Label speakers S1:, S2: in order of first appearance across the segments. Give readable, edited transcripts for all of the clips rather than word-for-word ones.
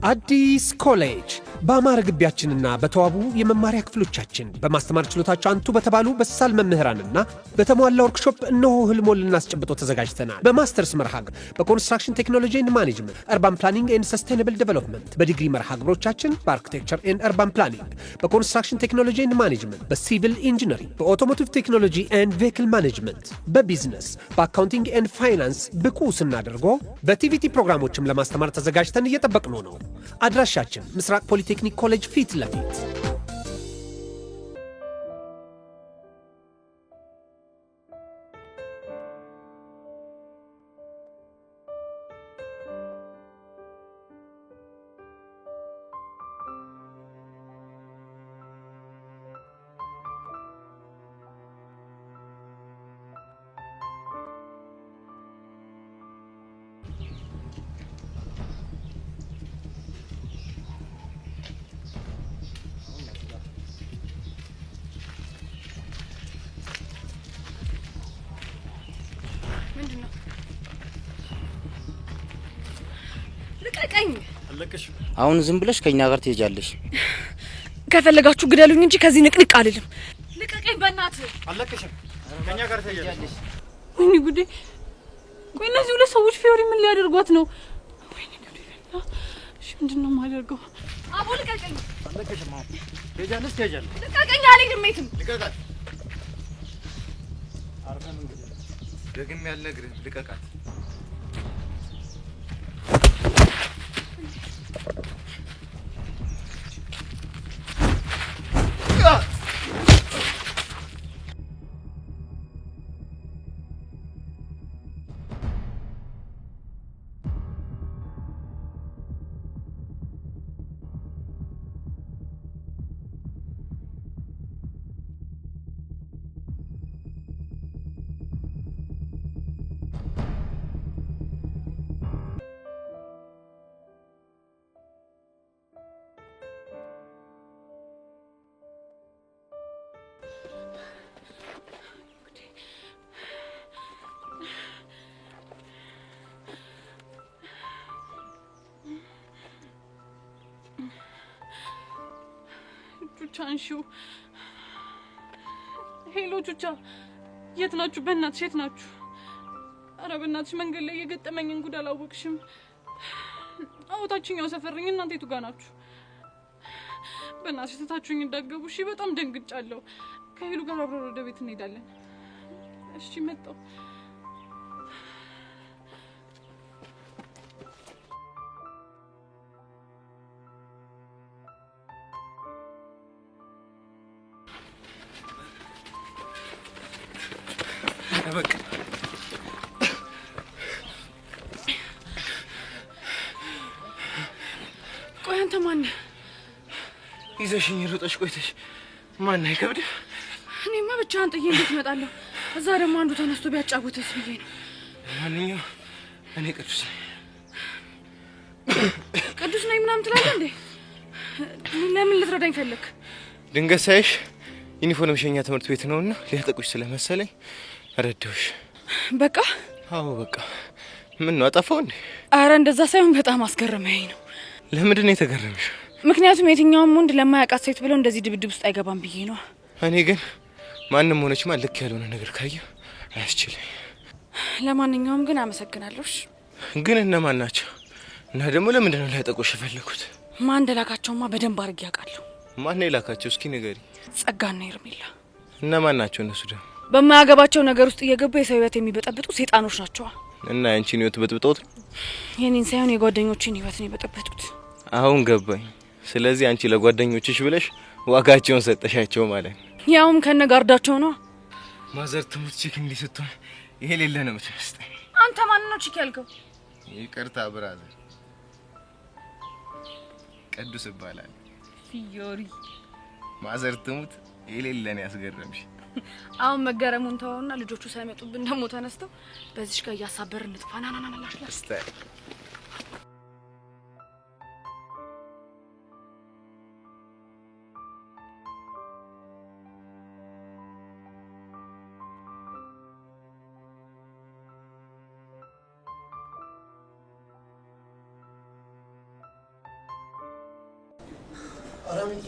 S1: አዲስ ኮሌጅ በአማረ ግቢያችንና በተዋቡ የመማሪያ ክፍሎቻችን በማስተማር ችሎታቸው አንቱ በተባሉ በሳል መምህራንና በተሟላ ወርክሾፕ እነሆ ህልሞን ልናስጨብጦ ተዘጋጅተናል። በማስተርስ መርሃ ግብር በኮንስትራክሽን ቴክኖሎጂ ኤንድ ማኔጅመንት፣ አርባን ፕላኒንግ ኤንድ ሰስቴይነብል ዴቨሎፕመንት፣ በዲግሪ መርሃ ግብሮቻችን በአርኪቴክቸር ኤንድ አርባን ፕላኒንግ፣ በኮንስትራክሽን ቴክኖሎጂ ኤንድ ማኔጅመንት፣ በሲቪል ኢንጂነሪንግ፣ በኦቶሞቲቭ ቴክኖሎጂ ኤንድ ቬሂክል ማኔጅመንት፣ በቢዝነስ፣ በአካውንቲንግ ኤንድ ፋይናንስ ብቁ ስናደርጎ በቲቪቲ ፕሮግራሞችም ለማስተማር ተዘጋጅተን እየጠበቅነው ነው። አድራሻችን ምስራቅ ፖሊቴክኒክ ኮሌጅ ፊት ለፊት።
S2: አሁን ዝም ብለሽ ከኛ ጋር ትሄጃለሽ።
S3: ከፈለጋችሁ ግደሉኝ እንጂ ከዚህ ንቅንቅ አልልም። ልቀቀኝ በእናትህ።
S4: አለቅሽም። ከኛ ጋር ትሄጃለሽ።
S3: ወይኔ ጉዴ! ቆይ እነዚህ ሁለት ሰዎች ፊዮሪ ምን ሊያደርጓት ነው? ወይኔ ጉዴ! እሺ ምንድነው የማደርገው? አቦ ልቀቀኝ።
S4: አለቅሽም። ትሄጃለሽ፣ ትሄጃለሽ።
S3: ልቀቀኝ። አልሄድም የትም።
S4: ልቀቃት። አርፈን እንግዲህ ደግሜ ያልነግርህ ልቀቃት።
S3: ቹቻንሹ ሄሎ ቹቻ፣ የት ናችሁ? በእናትሽ የት ናችሁ? ኧረ በእናትሽ መንገድ ላይ የገጠመኝን ጉድ አላወቅሽም? አውታችኛው ሰፈርኝ። እናንተ የቱ ጋር ናችሁ? በእናትሽ ትታችሁኝ እንዳትገቡ እሺ? በጣም ደንግጫለሁ። ከሄሉ ጋር አብረን ወደ ቤት እንሄዳለን። እሺ መጣሁ።
S4: በቃ
S3: ቆይ አንተ ማን ነህ?
S4: ይዘሽኝ ሮጠሽ ቆይተሽ ማን አይከብድ?
S3: እኔማ ብቻህን ጥዬ እንዴት እመጣለሁ? እዛ ደግሞ አንዱ ተነስቶ ቢያጫውተስ ብዬ ነው።
S4: ማንኛው እኔ ቅዱስ ነኝ።
S3: ቅዱስ ነኝ ምናምን ትላለህ እንዴ? ለምን ልትረዳኝ ፈለክ?
S4: ድንገት ሳይሽ ዩኒፎርም ሸኛ ትምህርት ቤት ነውና ሊያጠቁሽ ስለመሰለኝ ረዳሁሽ።
S3: በቃ
S4: አዎ በቃ። ምን ነው አጠፋው እንዴ?
S3: አረ እንደዛ ሳይሆን በጣም አስገረመኝ ነው።
S4: ለምንድን ነው የተገረምሽ?
S3: ምክንያቱም የትኛውም ወንድ ለማያውቃት ሴት ብለው እንደዚህ ድብድብ ውስጥ አይገባም ብዬ ነው።
S4: እኔ ግን ማንንም ሆነች ልክ ያልሆነ ነገር ካየሁ አያስችለኝ።
S3: ለማንኛውም ግን አመሰግናለሁ።
S4: ግን እነማን ናቸው? እና ደግሞ ለምንድን ነው ሊያጠቁሽ የፈለኩት?
S3: ማን እንደላካቸውማ በደንብ አድርጌ አውቃለሁ።
S4: ማን ነው የላካቸው? እስኪ ንገሪ።
S3: ጸጋና ሄርሜላ።
S4: እነማን ናቸው እነሱ? ደግሞ
S3: በማያገባቸው ነገር ውስጥ እየገቡ የሰው ህይወት የሚበጠብጡ ሴጣኖች ናቸው።
S4: እና ያንቺን ህይወት በጥብጦት?
S3: የኔን ሳይሆን የጓደኞችን ህይወት ነው የበጠበጡት።
S4: አሁን ገባኝ። ስለዚህ አንቺ ለጓደኞችሽ ብለሽ ዋጋቸውን ሰጠሻቸው ማለት ነው።
S3: ያውም ከነጋርዳቸው ነው።
S4: ማዘር ትሙት ቺክ እንዲህ ስትሆን ይሄ ሌለ ነው የምትመስለኝ።
S3: አንተ ማን ነው ቺክ ያልከው?
S4: ይቅርታ ብራዘር፣ ቅዱስ ይባላል።
S3: ፊዮሪ
S4: ማዘር ትሙት የሌለ ነው ያስገረምሽ።
S3: አሁን መገረሙን ተውና ልጆቹ ሳይመጡብን ደግሞ ተነስተው በዚሽ ጋር ያሳበርን ልጥፋናናና ላሽላሽ
S4: እስታይ
S5: አራሚት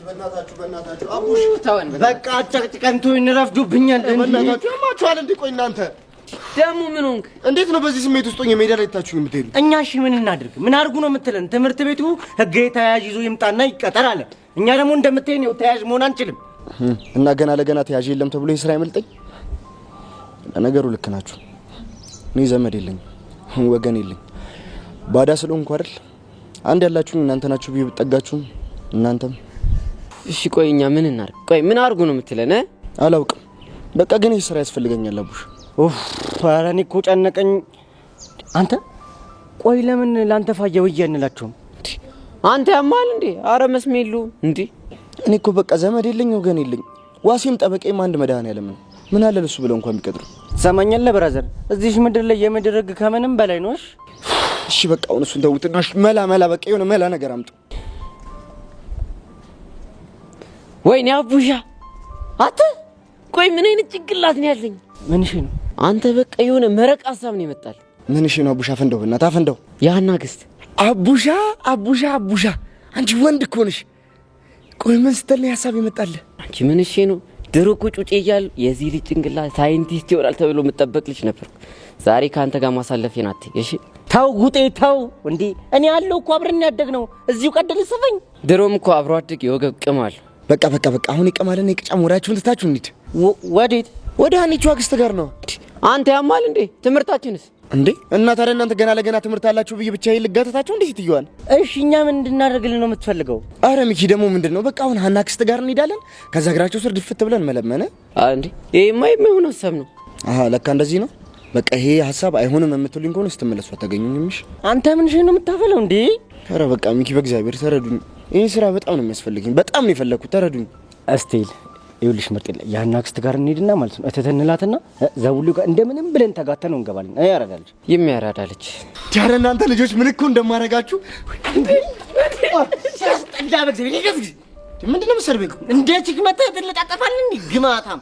S5: በእናታችሁ አቡሽ
S6: ተወን
S5: በቃ አጨቅጭቀንቶ እንረፍዱብኛል በእናታችሁ ማቻል እንዲቆይ እናንተ
S6: ደሙ ምን ሆንክ
S5: እንዴት ነው በዚህ ስሜት ውስጥ ሆኜ ሜዳ ላይ ታችሁ የምትሄዱ
S7: እኛ እሺ ምን እናድርግ ምን አድርጉ ነው የምትለን ትምህርት ቤቱ ህግ ተያዥ ይዞ ይምጣና ይቀጠር አለ እኛ ደግሞ እንደምትሄን ነው ተያዥ መሆን አንችልም
S5: እና ገና ለገና ተያዥ የለም ተብሎ ይስራ አይመልጠኝ ለነገሩ ልክ ናችሁ እኔ ዘመድ የለኝ ወገን የለኝ ባዳ ስለሆንኩ አይደል አንድ ያላችሁ እናንተ ናችሁ ቢጠጋችሁ እናንተም
S6: እሺ ቆይኛ ምን እናርግ ቆይ ምን አድርጉ ነው የምትለን
S5: አላውቅም በቃ ግን ይስራ ያስፈልገኛል አቡሽ
S7: ኡፍ ፈራኒ እኮ ጨነቀኝ አንተ ቆይ ለምን ላንተ ፋየው እያንላችሁ
S6: አንተ ያማል እንዴ አረ መስሜሉ እንዴ
S5: እኔ እኮ በቃ ዘመድ የለኝ ወገን የለኝ ዋሲም ጠበቀኝ አንድ መዳን ያለ ምን አለ ለሱ ብለው እንኳን ቢቀጥሩ
S7: ሰማኛለ ብራዘር እዚህ ምድር ላይ የምድርግ ከመንም በላይ ነውሽ
S5: እሺ በቃ አሁን እሱን ተውትና መላ በቃ የሆነ መላ ነገር አምጡ
S6: ወይኔ አቡሻ አተ ቆይ ምን አይነት ጭንቅላት ነው ያለኝ
S7: ምንሽ ነው
S6: አንተ በቃ የሆነ መረቅ ሐሳብ ነው ይመጣል
S5: ምንሽ ነው አቡሻ ፈንደው እና ታፈንደው
S6: ያና ግስት
S5: አቡሻ አንቺ ወንድ እኮ ነሽ ቆይ ምን ስትል ሐሳብ ይመጣል
S6: አንቺ ምንሽ ነው ድሮኩ ጩጬ ይያል የዚህ ልጅ ጭንቅላት ሳይንቲስት ይወራል ተብሎ መጠበቅ ልጅ ነበር ዛሬ ካንተ ጋር ማሳለፍ ናት እሺ
S7: ታው ጉጤ ታው እንዴ እኔ ያለው እኮ አብረን ያደግነው እዚሁ ቀደል ሰፈኝ
S6: ድሮም እኮ አብሮ አድግ የወገብ ቅማል
S5: በቃ አሁን ይቀማልና ይቅጫም ወራችሁን ትታችሁ እንዴ
S7: ወዴት
S5: ወደ ሀኒቹ አክስት ጋር ነው
S6: አንተ ያማል እንዴ ትምርታችንስ
S5: እንዴ እና ታዲያ እናንተ ገና ለገና ትምርት አላችሁ ብዬ ብቻ ይልጋታታችሁ እንዴ ይትዩዋል
S7: እሺ እኛ ምን እንድናደርግልን ነው የምትፈልገው
S5: አረ ሚኪ ደግሞ ምንድነው በቃ አሁን ሀና አክስት ጋር እንሄዳለን ከዛ እግራቸው ስር ድፍት ብለን መለመነ
S6: እንዴ ይሄማ የማይሆን ሐሳብ ነው
S5: አሃ ለካ እንደዚህ ነው በቃ ይሄ ሐሳብ አይሆንም የምትሉኝ ከሆነ ስትመለሱ አታገኙኝምሽ
S7: አንተ ምን ነው የምታፈለው እንዴ
S5: አረ በቃ ሚኪ በእግዚአብሔር ተረዱኝ ይሄ ስራ በጣም ነው የሚያስፈልገኝ በጣም ነው የፈለኩት ተረዱኝ
S7: እስቲል ይኸውልሽ ምርጥላ ያና አክስት ጋር እንሄድና ማለት ነው እተተንላትና ዘውሉ ጋር እንደምንም ብለን ተጋተነው እንገባለን አይ ያረጋልሽ
S6: የሚያራዳልች
S5: ዳር እናንተ ልጆች ምን እኮ እንደማረጋችሁ
S7: ሲያስጠላ በእግዚአብሔር ይገዝግ ምንድነው መሰርበቅ እንደ ቺክ መጣ ተለጣጣፋል እንዴ ግማታም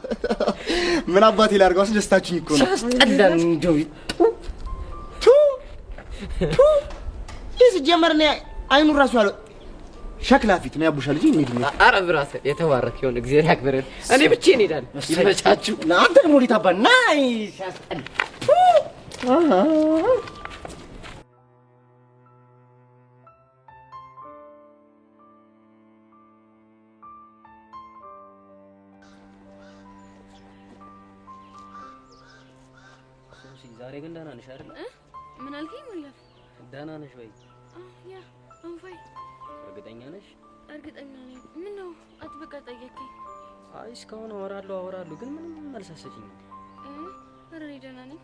S5: ምን አባቴ ላርጋው አስደስታችሁኝ እኮ ነው
S7: ሲያስጠላ እንደው ይስ ጀመርና አይኑ ራሱ ያለው ሸክላ ፊት ነው ያቡሻ ልጅ እንዴ
S6: አረ ብራስ የተባረክ ይሁን እግዚአብሔር ያክብረን እኔ ብቻ እንሄዳለን ይመቻችሁ
S7: አንተ ደግሞ ሊታባ ናይ ሲያስጠላ
S6: ዛሬ ግን ደህና ነሽ አይደል
S3: ምን አልከኝ ማለት
S6: ደህና ነሽ ወይ
S3: ያ አንፋይ
S6: እርግጠኛ ነሽ
S3: እርግጠኛ ነኝ ምን ነው አጥብቀህ ጠየቀኝ
S6: አይ እስካሁን አወራለሁ ግን ምንም መልስ አትሰጪኝም
S3: ኧረ እኔ ደህና ነኝ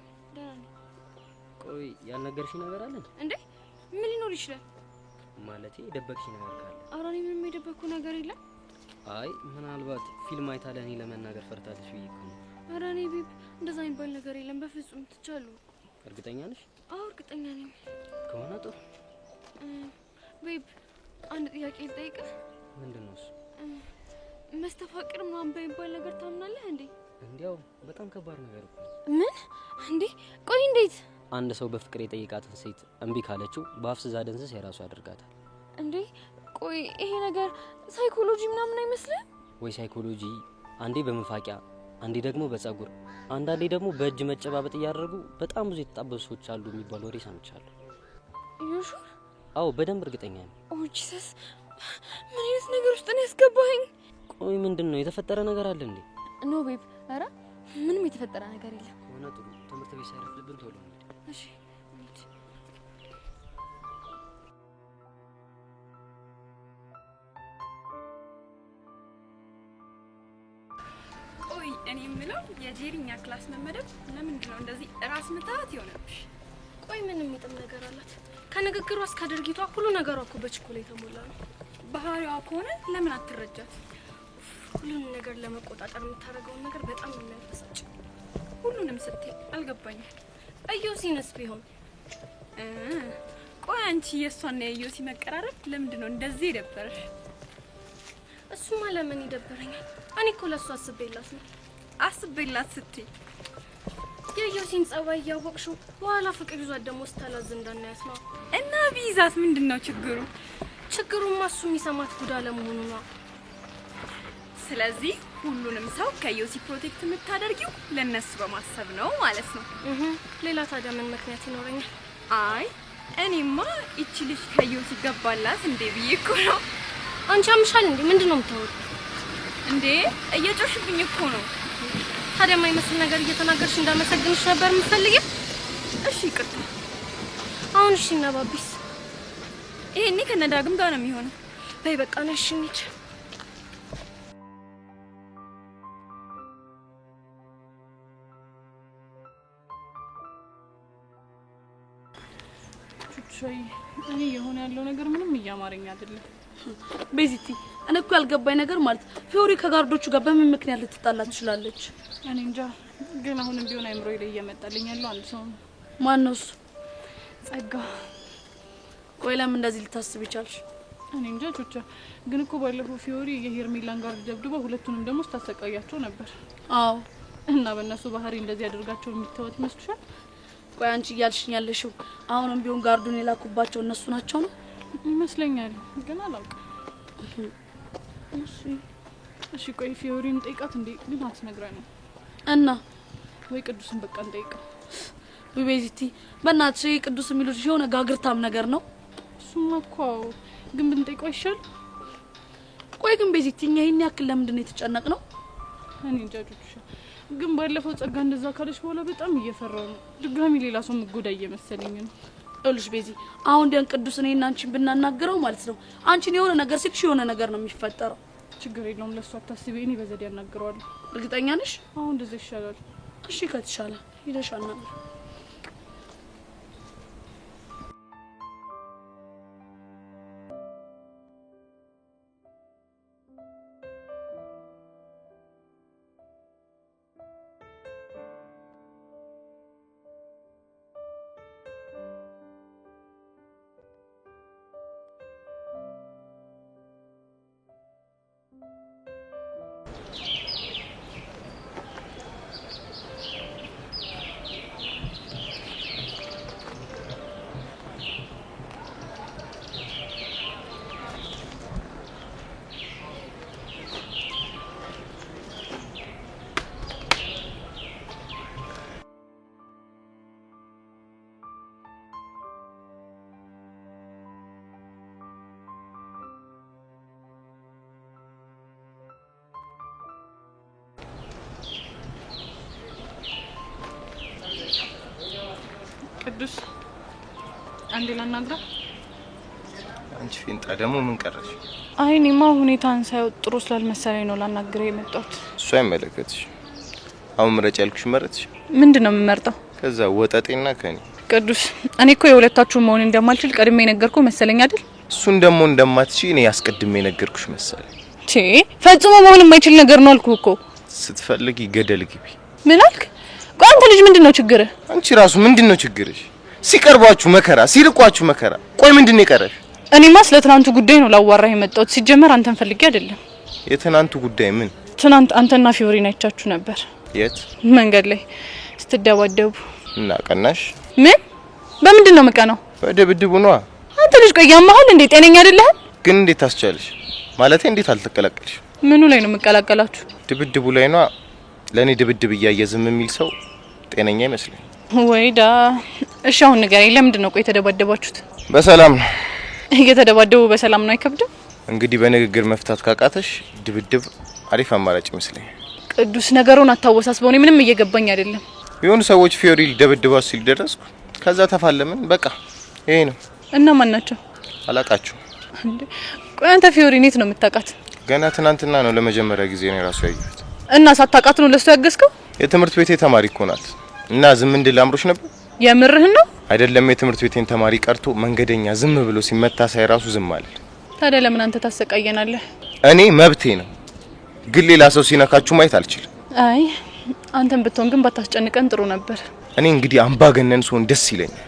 S6: ቆይ ያልነገርሽኝ ነገር አለ
S3: እንዴ ምን ሊኖር ይችላል
S6: ማለቴ የደበቅሽኝ ነገር ካለ
S3: ኧረ እኔ ምንም የደበቅኩ ነገር የለም
S6: አይ ምናልባት ፊልም አይታ ለኔ ለመናገር ፈርታለሽ ብዬ እኮ ነው
S3: ኧረ እኔ ቤብ እንደዛ የሚባል ነገር የለም በፍጹም ትቻለሁ
S6: እርግጠኛ ነሽ
S3: አዎ እርግጠኛ ነኝ
S6: ከሆነ ጥሩ
S3: ቤብ አንድ ጥያቄ ልጠይቅህ
S6: ምንድነው እሱ
S3: መስተፋቅር ምናምን በሚባል ነገር ታምናለህ እንዴ
S6: እንዲያው በጣም ከባድ ነገር እኮ
S3: ምን እንዴ ቆይ እንዴት
S6: አንድ ሰው በፍቅር የጠየቃትን ሴት እምቢ ካለችው በአፍስዛ ደንዝስ የራሱ ያደርጋታል
S3: እንዴ ቆይ ይሄ ነገር ሳይኮሎጂ ምናምን አይመስልም
S6: ወይ ሳይኮሎጂ አንዴ በመፋቂያ አንዴ ደግሞ በጸጉር አንዳንዴ ደግሞ በእጅ መጨባበጥ ያደርጉ በጣም ብዙ የተጣበሱ ሰዎች አሉ የሚባል ወሬ ሰምቻለሁ
S3: ዩሹ
S6: አዎ በደንብ እርግጠኛ ነኝ
S3: ኦ ጂሰስ ምን አይነት ነገር ውስጥ ነው ያስገባኸኝ
S6: ቆይ ምንድነው የተፈጠረ ነገር አለ እንዴ
S3: ኖ ቤብ ኧረ ምንም የተፈጠረ ነገር የለም
S6: ከሆነ ጥሩ ትምህርት ቤት ሳይረፍልብን ቶሎ እንሂድ
S3: እሺ
S8: ቆይ እኔ የምለው የጄሪኛ ክላስ መመደብ ለምንድን ነው እንደዚህ ራስ ምታት ይሆነብሽ?
S3: ቆይ ምን የሚጥም ነገር አላት? ከንግግሯ እስከ ድርጊቷ ሁሉ ነገሯ እኮ በችኮላ የተሞላ ነው።
S8: ባህሪዋ ከሆነ ለምን አትረጃት?
S3: ሁሉንም ነገር ለመቆጣጠር የምታደርገውን ነገር በጣም ነው የሚያበሳጭ።
S8: ሁሉንም ስትይ አልገባኝም።
S3: እዮሲንስ ቢሆን
S8: ቆይ አንቺ የእሷና የዮሲ መቀራረብ ለምንድን ነው እንደዚህ የደበረሽ?
S3: እሱማ ለምን ይደበረኛል? እኔ እኮ ለእሱ አስቤላት ነው።
S8: አስቤላት ስትይ
S3: የዮሲን ጸባይ እያወቅሽው በኋላ ፍቅር ይዟት ደግሞ ስታላዝ እንዳናያት ነው።
S8: እና ቢይዛት ምንድን ነው ችግሩ?
S3: ችግሩማ እሱ የሚሰማት ጉዳ ለመሆኑ ነው።
S8: ስለዚህ ሁሉንም ሰው ከዮሲ ፕሮቴክት የምታደርጊው ለነሱ በማሰብ ነው ማለት ነው።
S9: ሌላ ታዲያ ምን ምክንያት ይኖረኛል?
S8: አይ እኔማ እቺ ልጅ ከዮሲ ገባላት እንዴ ብዬ እኮ ነው።
S9: አንቺ አምሻል እንዴ? ምንድነው የምታወሪው
S8: እንዴ? እየጮሽብኝ እኮ ነው።
S9: ታዲያ የማይመስል ነገር እየተናገርሽ እንዳመሰግንሽ ነበር የምፈልጊው?
S8: እሺ ይቅርታ።
S9: አሁን እሺ እና ባቢስ?
S8: ይሄኔ ከነዳግም ጋር ነው የሚሆነው።
S9: በይ በቃ ነሽ እንሂድ።
S3: እኔ የሆነ ያለው ነገር ምንም እያማረኝ አይደለም።
S10: ቤዚቲ እኔ እኮ ያልገባኝ ነገር ማለት ፊዮሪ ከጋርዶቹ ጋር በምን ምክንያት ልትጣላ ትችላለች?
S3: እኔ እንጃ፣ ግን አሁንም ቢሆን አይምሮዬ ላይ እየመጣልኝ ያለው አንድ ሰው ነው።
S10: ማን ነው እሱ?
S3: ጸጋ።
S10: ቆይ ለምን እንደዚህ ልታስብ ይቻልሽ?
S3: እኔ እንጃ ቾቻ፣ ግን እኮ ባለፈው ፊዮሪ የሄርሜላን ጋርድ ደብድባ ሁለቱንም ደግሞ ስታሰቃያቸው ነበር።
S10: አዎ።
S3: እና በእነሱ ባህሪ እንደዚህ ያደርጋቸው የሚተወት ይመስልሻል?
S10: ቆይ አንቺ እያልሽኝ ያለሽው አሁንም ቢሆን ጋርዱን የላኩባቸው እነሱ ናቸው ነው?
S3: ይመስለኛል፣ ግን አላውቅም። እሺ ቆይ ፊዮሪን ጠይቃት እንዴ? ግን አትነግረንም
S10: እና
S3: ወይ ቅዱስን በቃ እንጠይቀው።
S10: ቤዚቲ በእናትሽ ቅዱስ የሚሉት የሆነ ጋግርታም ነገር ነው።
S3: እሱማ እኮ ግን ብንጠይቀው አይሻል?
S10: ቆይ ግን ቤዚቲ እኛ ይሄን ያክል ለምንድን ነው የተጨነቅነው?
S3: እኔ እንጃ ጆቹሻ፣ ግን ባለፈው ጸጋ እንደዛ ካለች በኋላ በጣም እየፈራው ነው። ድጋሚ ሌላ ሰው ምጎዳ እየመሰለኝ ነው።
S10: ይኸውልሽ ቤዚ፣ አሁን ዲያን ቅዱስ እኔና አንቺን ብናናገረው ማለት ነው አንቺን የሆነ ነገር ሲልሽ የሆነ ነገር ነው የሚፈጠረው።
S3: ችግር የለውም፣ ለሱ አታስቢ፣ እኔ በዘዴ ያናግረዋለሁ።
S10: እርግጠኛ ነሽ?
S3: አሁን እንደዛ ይሻላል።
S10: እሺ ከተሻለ ሄደሽ አናግረው።
S3: ቅዱስ አንዴ ላናግራ።
S4: አንቺ ፊንጣ ደግሞ ምን ቀረሽ?
S3: አይ እኔማ ሁኔታን ሳይው ጥሩ ስላልመሰለኝ ነው ላናግረው የመጣሁት።
S4: እሱ አይመለከትሽ። አሁን ምረጭ ያልኩሽ መረጥሽ።
S3: ምንድነው የምመርጠው?
S4: ከዛ ወጣጤና ከኔ።
S3: ቅዱስ እኔ እኮ የሁለታችሁ መሆን እንደማልችል ቀድሜ ነገርኩ መሰለኝ አይደል?
S4: እሱን ደግሞ እንደማትቺ እኔ ያስቀድሜ ነገርኩሽ መሰለኝ።
S3: ፈጽሞ መሆን የማይችል ነገር ነው አልኩ እኮ።
S4: ስትፈልጊ ገደል ግቢ።
S3: ምን አልክ? ቆይ አንተ ልጅ ምንድነው ችግርህ?
S4: አንቺ ራሱ ምንድነው ችግርሽ? ሲቀርባችሁ መከራ፣ ሲርቋችሁ መከራ። ቆይ ምንድነው የቀረሽ?
S3: እኔማ ስለ ትናንቱ ጉዳይ ነው ላዋራህ የመጣሁት። ሲጀመር አንተን ፈልጌ አይደለም።
S4: የትናንቱ ጉዳይ ምን?
S3: ትናንት አንተና ፊዮሪና አይቻችሁ ነበር።
S4: የት?
S3: መንገድ ላይ ስትደባደቡ።
S4: እና ቀናሽ?
S3: ምን? በምንድን ነው መቀናው?
S4: በድብድቡ ነዋ።
S3: አንተ ልጅ ቆይ ያማሃል እንዴ? ጤነኛ አይደለህ?
S4: ግን እንዴት አስቻለሽ? ማለቴ እንዴት አልተቀላቀልሽ?
S3: ምኑ ላይ ነው የምቀላቀላችሁ?
S4: ድብድቡ ላይ ነዋ። ለኔ ድብድብ እያየ ዝም የሚል ሰው ጤነኛ ይመስለኝ።
S3: ወይዳ። እሺ አሁን ንገረኝ፣ ለምንድን ነው ቆይ የተደባደባችሁት?
S4: በሰላም ነው።
S3: እየተደባደቡ በሰላም ነው አይከብድም?
S4: እንግዲህ በንግግር መፍታት ካቃተሽ ድብድብ አሪፍ አማራጭ ይመስለኝ።
S3: ቅዱስ ነገሩን አታወሳስበው። እኔ ምንም እየገባኝ አይደለም።
S4: የሆኑ ሰዎች ፊዮሪ ደብድባው ሲል ደረስኩ። ከዛ ተፋለምን። በቃ ይሄ ነው።
S3: እና ማን ናቸው?
S4: አላቃችሁ
S3: እንዴ? ቆይ አንተ ፊዮሪ እንዴት ነው የምታውቃት?
S4: ገና ትናንትና ነው ለመጀመሪያ ጊዜ ነው ራሱ ያየሁት።
S3: እና ሳታውቃት ነው ለሱ ያገዝከው?
S4: የትምህርት ቤቴ ተማሪ እኮ ናት። እና ዝም እንድል አምሮሽ ነበር?
S3: የምርህን ነው?
S4: አይደለም የትምህርት ቤቴን ተማሪ ቀርቶ መንገደኛ ዝም ብሎ ሲመታ ሳይ ራሱ ዝም አለ።
S3: ታዲያ ለምን አንተ ታሰቃየናለህ?
S4: እኔ መብቴ ነው፣ ግን ሌላ ሰው ሲነካችሁ ማየት አልችልም።
S3: አይ አንተም ብትሆን ግን ባታስጨንቀን ጥሩ ነበር።
S4: እኔ እንግዲህ አምባገነን ስሆን ደስ ይለኛል፣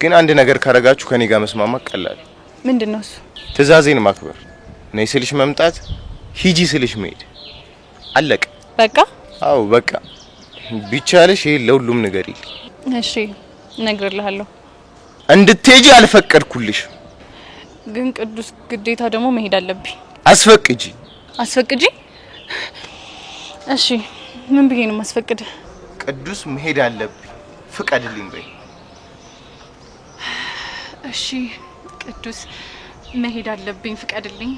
S4: ግን አንድ ነገር ካረጋችሁ ከኔ ጋር መስማማት ቀላል።
S3: ምንድነው እሱ?
S4: ትዕዛዜን ማክበር። ነይ ስልሽ መምጣት፣ ሂጂ ስልሽ መሄድ። አለቀ
S3: በቃ።
S4: አዎ በቃ። ቢቻልሽ ይሄ ለሁሉም ንገሪ።
S3: እሺ እነግርልሃለሁ።
S4: እንድትሄጂ አልፈቀድኩልሽ።
S3: ግን ቅዱስ ግዴታ ደግሞ መሄድ አለብኝ።
S4: አስፈቅጂ።
S3: አስፈቅጂ? እሺ ምን ብዬ ነው ማስፈቅድ?
S4: ቅዱስ መሄድ አለብኝ ፍቀድልኝ በይ።
S3: እሺ ቅዱስ መሄድ አለብኝ ፍቀድልኝ።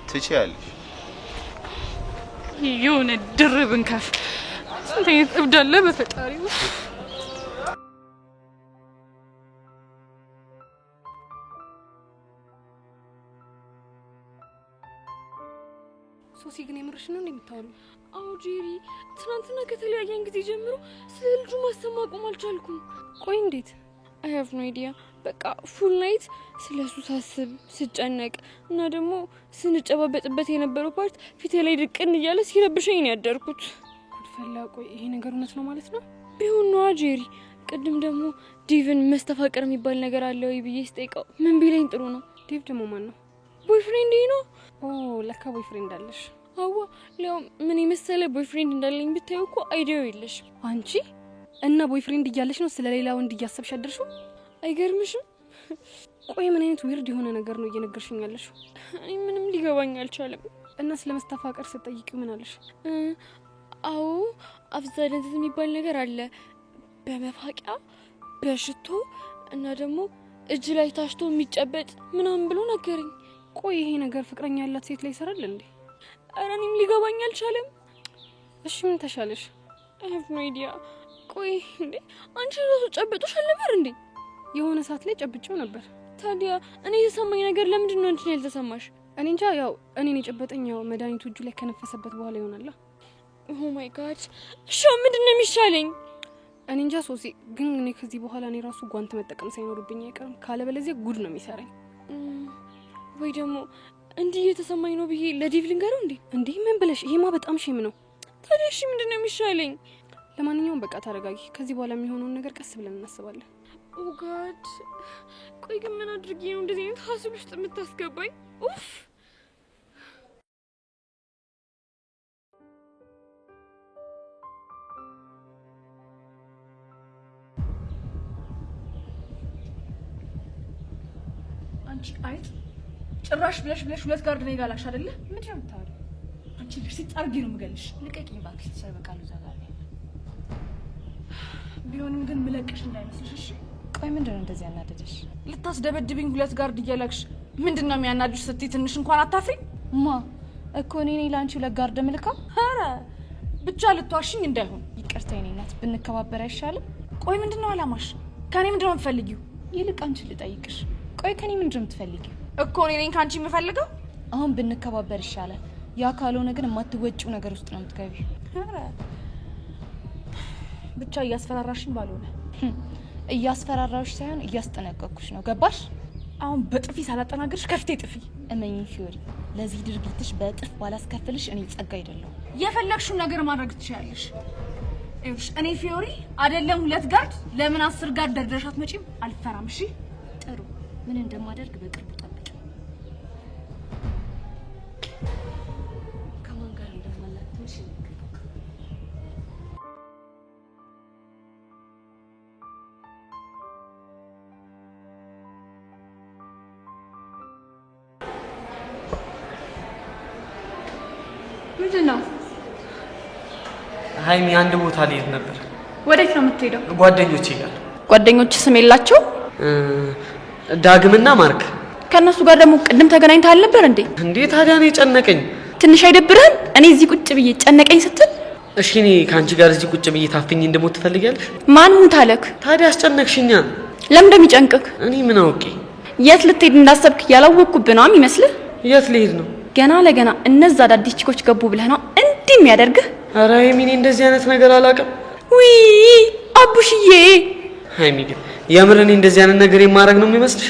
S4: ትችያለሽ።
S3: የሆነ ድርብን ከፍ ስንት አይነት እብድ አለ በፈጣሪው።
S9: ሶሲ ግን የምርሽ ነው እንደምታወሩ?
S3: አዎ ጄሪ፣ ትናንትና ከተለያየን ጊዜ ጀምሮ ስለ ልጁ ማሰብ ማቆም አልቻልኩም።
S9: ቆይ እንዴት?
S3: አይ ሃቭ ኖ አይዲያ። በቃ ፉል ናይት ስለሱ ሳስብ ስጨነቅ እና ደግሞ ስንጨባበጥበት የነበረው ፓርት ፊቴ ላይ ድቅን እያለ ሲረብሸኝ ነው ያደርኩት።
S9: ጉድፈላ። ቆይ ይሄ ነገር እውነት ነው ማለት ነው?
S3: ቢሆን ነው ጄሪ። ቅድም ደግሞ ዲቭን መስተፋቀር የሚባል ነገር አለ ወይ ብዬ ስጠይቀው ምን ቢለኝ ጥሩ ነው?
S9: ዴቭ ደግሞ ማን ነው?
S3: ቦይፍሬንድ ነው።
S9: ኦ ለካ ቦይፍሬንድ አለሽ?
S3: አዋ ሊያው ምን የመሰለ ቦይፍሬንድ እንዳለኝ ብታዩ እኮ አይዲያው የለሽ
S9: አንቺ። እና ቦይፍሬንድ እያለሽ ነው ስለሌላ ወንድ እያሰብሽ ያደርሽው?
S3: አይገርምሽም?
S9: ቆይ ምን አይነት ዊርድ የሆነ ነገር ነው እየነገርሽኝ ያለሽው?
S3: እኔ ምንም ሊገባኝ አልቻለም።
S9: እና ስለመስተፋቀር ስትጠይቂው ምን አለሽ?
S3: አዎ አብዛኛው የሚባል ነገር አለ በመፋቂያ በሽቶ እና ደግሞ እጅ ላይ ታሽቶ የሚጨበጥ ምናምን ብሎ ነገረኝ።
S9: ቆይ ይሄ ነገር ፍቅረኛ ያላት ሴት ላይ ይሰራል እንዴ?
S3: ኧረ እኔም ሊገባኝ አልቻለም።
S9: እሺ ምን ተሻለሽ?
S3: አይ ሃቭ ኖ አይዲያ። ቆይ እንዴ አንቺ ራሱ ጨብጦሽ አልነበር እንዴ?
S9: የሆነ ሰዓት ላይ ጨብጬው ነበር።
S3: ታዲያ እኔ የተሰማኝ ነገር ለምንድን ነው አንቺ ያልተሰማሽ?
S9: እኔ እንጃ። ያው እኔን የጨበጠኝ ያው መድኃኒቱ እጁ ላይ ከነፈሰበት በኋላ ይሆናል።
S3: ኦ ማይ ጋድ። እሺ ምንድን ነው የሚሻለኝ?
S9: እኔ እንጃ ሶሲ፣ ግን እኔ ከዚህ በኋላ እኔ ራሱ ጓንት መጠቀም ሳይኖርብኝ አይቀርም። ካለበለዚያ ጉድ ነው የሚሰራኝ።
S3: ወይ ደግሞ እንዲህ የተሰማኝ ነው ብዬ ለዲቭ ልንገረው እንዴ?
S9: እንዴ ምን ብለሽ? ይሄማ በጣም ሼም ነው።
S3: ታዲያ እሺ ምንድን ነው የሚሻለኝ?
S9: ለማንኛውም በቃ ተረጋጊ። ከዚህ በኋላ የሚሆነውን ነገር ቀስ ብለን እናስባለን።
S3: ኦ ጋድ። ቆይ ግን ምን አድርጌ ነው እንደዚህ አይነት ሀስል ውስጥ የምታስገባኝ? ኡፍ።
S10: አንቺ አይት ጭራሽ ብለሽ ሁለት ጋርድ ነው ይጋላሽ አይደለ? ምንድነው የምታወሪው? አንቺ ልጅ ሲጣርጊ ነው የምገልሽ። ልቀቂኝ እባክሽ፣ ተሰበቃሉ ዘጋለ። ቢሆንም ግን ምለቅሽ እንዳይመስልሽ እሺ?
S8: ቆይ ምንድነው እንደዚህ ያናደደሽ?
S10: ልታስደበድብኝ ሁለት ጋርድ እያላክሽ ምንድነው የሚያናድሽ ስትይ ትንሽ እንኳን አታፍሪ?
S8: ማ እኮ እኔ ላንቺ ሁለት ጋርድ ምልካ?
S10: ኧረ ብቻ ልትዋሽኝ እንዳይሆን።
S8: ይቅርታ የኔ እናት፣ ብንከባበር አይሻልም?
S10: ቆይ ምንድነው አላማሽ? ከኔ ምንድነው የምትፈልጊው?
S8: ይልቅ አንቺ ልጠይቅሽ። ቆይ ከኔ ምንድነው የምትፈልጊው?
S10: እኮ እኔ ነኝ ካንቺ የምፈልገው።
S8: አሁን ብንከባበር ይሻላል። ያ ካልሆነ ግን የማትወጪው ነገር ውስጥ ነው የምትገቢው።
S10: ኧረ ብቻ እያስፈራራሽኝ ባልሆነ።
S8: እያስፈራራሽ ሳይሆን እያስጠነቀቅኩሽ ነው። ገባሽ?
S10: አሁን በጥፊ ሳላጠናግርሽ ከፍቴ ጥፊ።
S8: እመኚኝ ፊዮሪ፣ ለዚህ ድርጊትሽ በጥፍ ባላስከፍልሽ እኔ ጸጋ አይደለሁ።
S10: የፈለግሽውን ነገር ማድረግ ትችያለሽ። እሺ እኔ ፊዮሪ አይደለም ሁለት ጋርድ ለምን 10 ጋርድ ደርደሽ አትመጪም? አልፈራም። እሺ
S8: ጥሩ። ምን እንደማደርግ በቅርቡ ጠብቂ። ከማን ጋር እንደማላት ትንሽ
S3: ምንድን ነው?
S6: ሀይሚ አንድ ቦታ ልሄድ ነበር።
S3: ወዴት ነው የምትሄደው?
S6: ጓደኞቼ ጋር።
S3: ጓደኞች ስም የላቸው?
S6: ዳግምና ማርክ።
S3: ከነሱ ጋር ደግሞ ቅድም ተገናኝተሃል ነበር እንዴ?
S6: እንዴ ታዲያ ነው ጨነቀኝ።
S3: ትንሽ አይደብርህም? እኔ እዚህ ቁጭ ብዬ ጨነቀኝ ስትል?
S6: እሺ እኔ ካንቺ ጋር እዚህ ቁጭ ብዬ ታፍኝ እንደሞት ትፈልጊያለሽ?
S3: ማን ሙት አለክ?
S6: ታዲያ አስጨነቅሽኛ።
S3: ለምን እንደሚጨንቅክ?
S6: እኔ ምን አውቄ?
S3: የት ልትሄድ እንዳሰብክ ያላወቅኩብህ ነው የሚመስልህ?
S6: የት ልሄድ ነው?
S3: ገና ለገና እነዛ አዳዲስ ቺኮች ገቡ ብለህ ነው እንዲህ የሚያደርግህ?
S6: ኧረ ሀይሚ እኔ እንደዚህ አይነት ነገር አላውቅም።
S3: ውይ አቡሽዬ።
S6: ሀይሚ ግን የምር እኔ እንደዚህ አይነት ነገር የማደርግ ነው የሚመስልሽ?